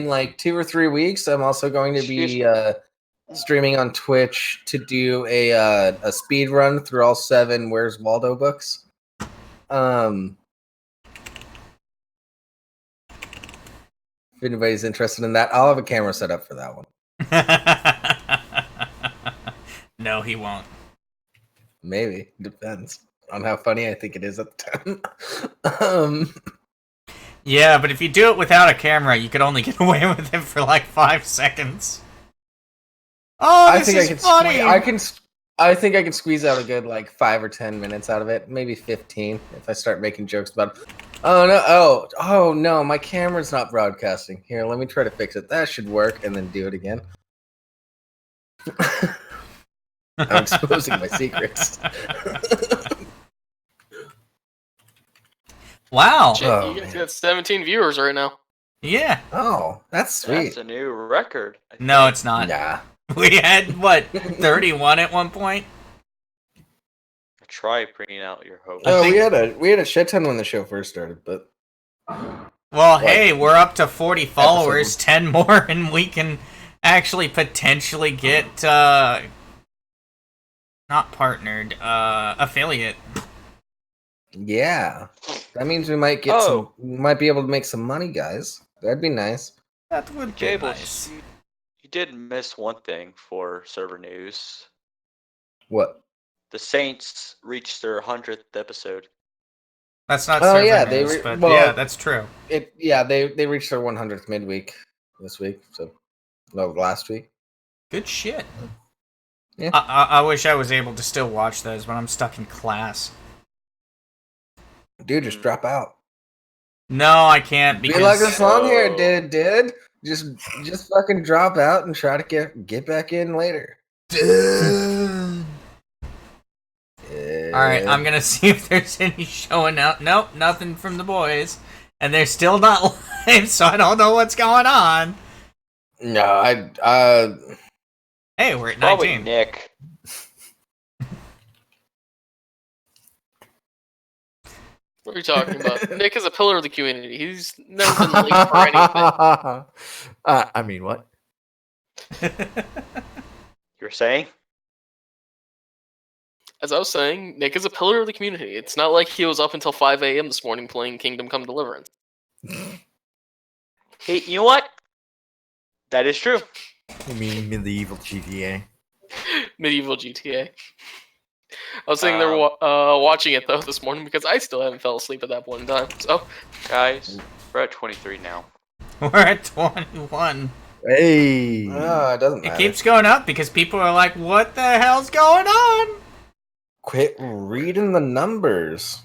like 2 or 3 weeks, I'm also going to Excuse be streaming on Twitch to do a speed run through all 7 Where's Waldo books. If anybody's interested in that, I'll have a camera set up for that one. No, he won't. Maybe. Depends on how funny I think it is at the time. Yeah, but if you do it without a camera, you could only get away with it for like 5 seconds. Oh, I this think is I can funny. I think I can squeeze out a good like 5 or 10 minutes out of it, maybe 15 if I start making jokes about it. Oh no! Oh no! My camera's not broadcasting. Here, let me try to fix it. That should work, and then do it again. I'm exposing my secrets. Wow. Shit, Oh, you guys man. got 17 viewers right now. Yeah. Oh, that's sweet. That's a new record. I No, think. it's not. Nah. We had, what, 31 at one point? Try bringing out your hope. Oh, think- we had a shit ton when the show first started, but Well, hey, we're up to 40 followers, Episode. 10 more, and we can actually potentially get, not partnered, affiliate. yeah, that means we might get we might be able to make some money, guys. That'd be nice. That would be Jables, nice. you did miss one thing for server news. What? The Saints reached their 100th episode. That's not Oh, server yeah, news, but well, yeah, that's true. They reached their 100th midweek this week, so no, last week. Good shit. Yeah. I wish I was able to still watch those, but I'm stuck in class. Dude, just drop out. No, I can't because Be like the song here, Oh. dude. Just fucking drop out and try to get back in later. All right, I'm gonna see if there's any showing out. Nope, nothing from the boys, and they're still not live, so I don't know what's going on. No, Hey, we're at Probably 19. Nick. What are you talking about? Nick is a pillar of the community. He's never been late for anything. I mean, what? You were saying? As I was saying, Nick is a pillar of the community. It's not like he was up until 5 a.m. this morning playing Kingdom Come Deliverance. Hey, you know what? That is true. You mean medieval GTA? Medieval GTA. I was sitting there watching it though this morning because I still haven't fell asleep at that point in time. So, Guys, we're at 23 now. We're at 21. Hey! it doesn't It matter. keeps going up because people are like, "What the hell's going on?" Quit reading the numbers.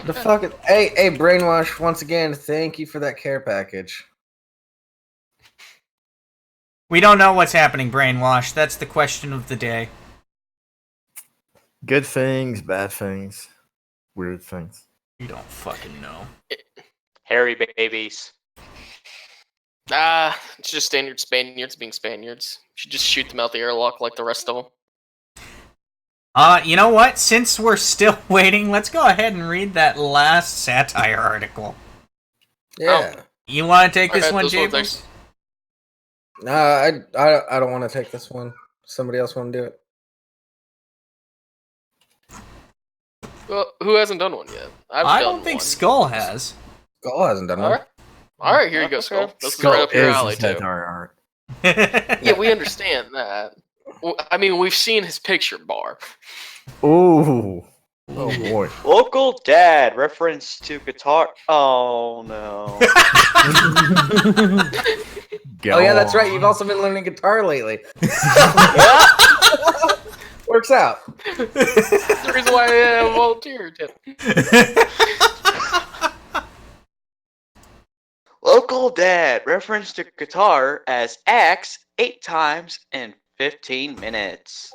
The fuck? Hey, Brainwash! Once again, thank you for that care package. We don't know what's happening, Brainwash. That's the question of the day. Good things, bad things, weird things. You don't fucking know. Hairy babies. it's just standard Spaniards being Spaniards. You should just shoot them out the airlock like the rest of them. You know what? Since we're still waiting, let's go ahead and read that last satire article. Yeah. You want to take this Alright, one, this one's Jables? No, I don't want to take this one. Somebody else want to do it? Well, who hasn't done one yet? I don't think Skull has. Skull hasn't done All one. right. All right, here you go, Okay. Skull. This is Skull right up your is alley, a too. satire art. Yeah, we understand that. Well, I mean, we've seen his picture bar. Ooh. Oh boy. Local dad reference to guitar. Oh no. Oh yeah, that's right. You've also been learning guitar lately. Yeah. Works out. That's the reason why I volunteered. Local dad reference to guitar as axe 8 times in 15 minutes.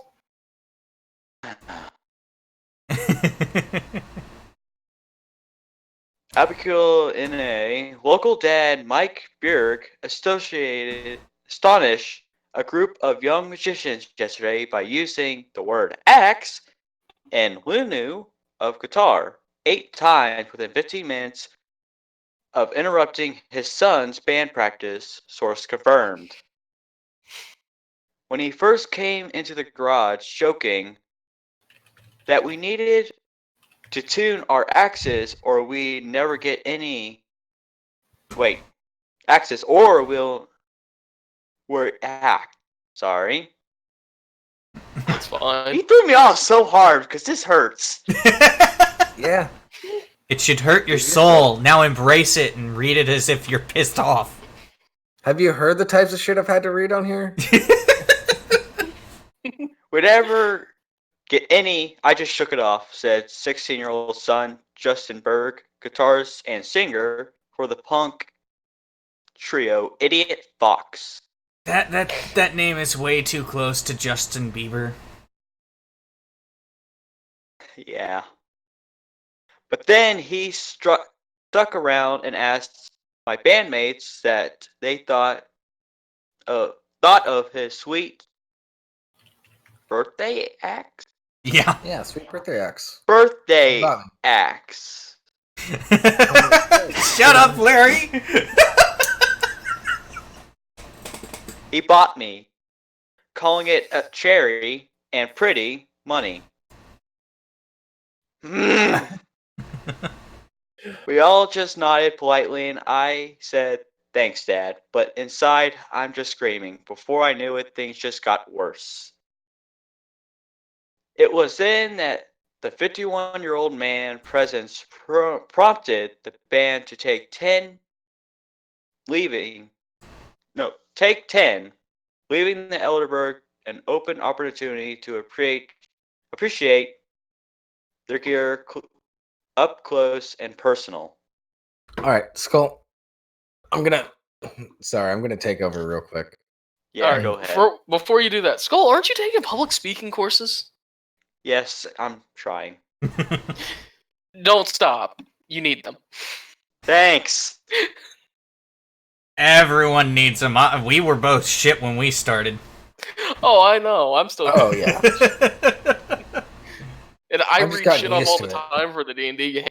Abigail NA, local dad Mike Bjerg astonished a group of young musicians yesterday by using the word axe and Lunu of guitar 8 times within 15 minutes of interrupting his son's band practice, source confirmed. When he first came into the garage joking that we needed to tune our axes or we never get any axes or sorry. That's fine. He threw me off so hard because this hurts. Yeah. It should hurt your soul. Now embrace it and read it as if you're pissed off. Have you heard the types of shit I've had to read on here? Whatever get any, I just shook it off, said 16-year-old son Justin Berg, guitarist and singer for the punk trio Idiot Fox. That name is way too close to Justin Bieber. Yeah. But then he stuck around and asked my bandmates that they thought of his sweet birthday axe. Yeah. Yeah, sweet birthday axe. Birthday Love it. axe. Shut up, Larry. He bought me, calling it a cherry and pretty money. We all just nodded politely and I said, thanks, Dad. But inside, I'm just screaming. Before I knew it, things just got worse. It was then that the 51-year-old man presence prompted the band to take 10, leaving the Elderberg an open opportunity to appreciate their gear up close and personal. All right, Skull. I'm gonna take over real quick. Yeah, Alright, go ahead. Before you do that, Skull, aren't you taking public speaking courses? Yes, I'm trying. Don't stop. You need them. Thanks. Everyone needs them. We were both shit when we started. Oh, I know. I'm still. Oh yeah. And I I've just read gotten shit on used all to the it. time for the D&D game.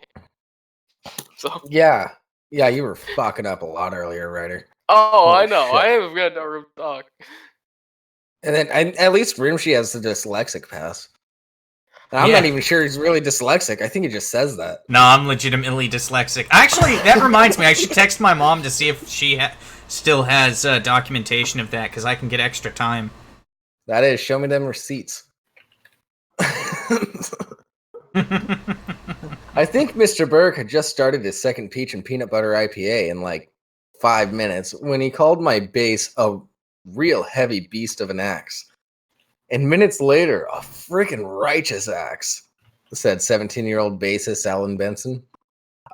So. Yeah. Yeah, you were fucking up a lot earlier, Ryder. Oh, Holy I know. shit. I haven't got no room to talk. And then at least Rimshee has the dyslexic pass. And I'm Yeah. not even sure he's really dyslexic. I think he just says that. No, I'm legitimately dyslexic. Actually, that reminds me. I should text my mom to see if she still has documentation of that, because I can get extra time. That is, show me them receipts. I think Mr. Berg had just started his second peach and peanut butter IPA in like 5 minutes when he called my bass a real heavy beast of an axe. And minutes later, a freaking righteous axe, said 17-year-old bassist Alan Benson.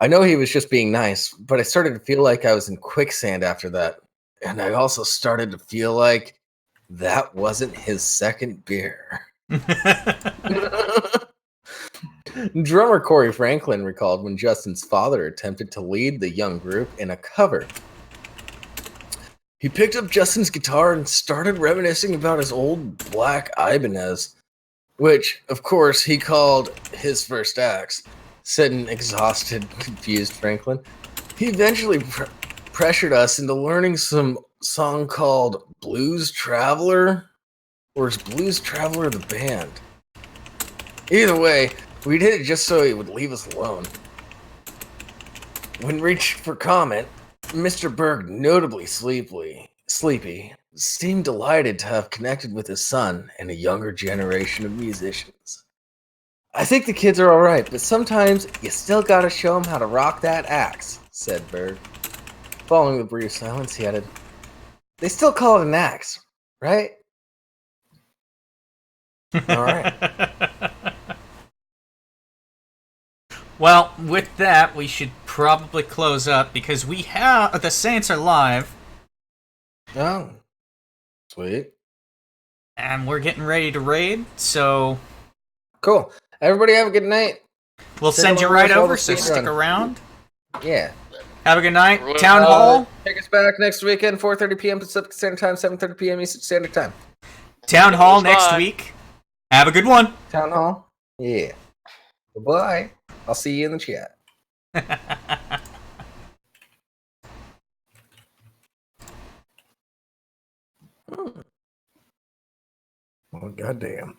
I know he was just being nice, but I started to feel like I was in quicksand after that. And I also started to feel like that wasn't his second beer. Drummer Corey Franklin recalled when Justin's father attempted to lead the young group in a cover. He picked up Justin's guitar and started reminiscing about his old black Ibanez. which, of course, he called his first axe, said an exhausted, confused Franklin. He eventually pressured us into learning some song called Blues Traveler, or is Blues Traveler the band? Either way, we did it just so he would leave us alone. When reached for comment, Mr. Berg, notably sleepy, seemed delighted to have connected with his son and a younger generation of musicians. I think the kids are alright, but sometimes you still gotta show them how to rock that axe, said Berg. Following the brief silence, he added, they still call it an axe, right? Alright. Well, with that, we should probably close up because we have the Saints are live Oh. Sweet. and we're getting ready to raid. So Cool. Everybody have a good night. we'll send you right over. So stick around. Yeah. Have a good night. Town Hall. Check us back next weekend, 4:30 p.m. Pacific Standard Time, 7:30 p.m. Eastern Standard Time. Town Hall next Bye. week. Have a good one. Town Hall? Yeah. Bye-bye. I'll see you in the chat. Oh, goddamn.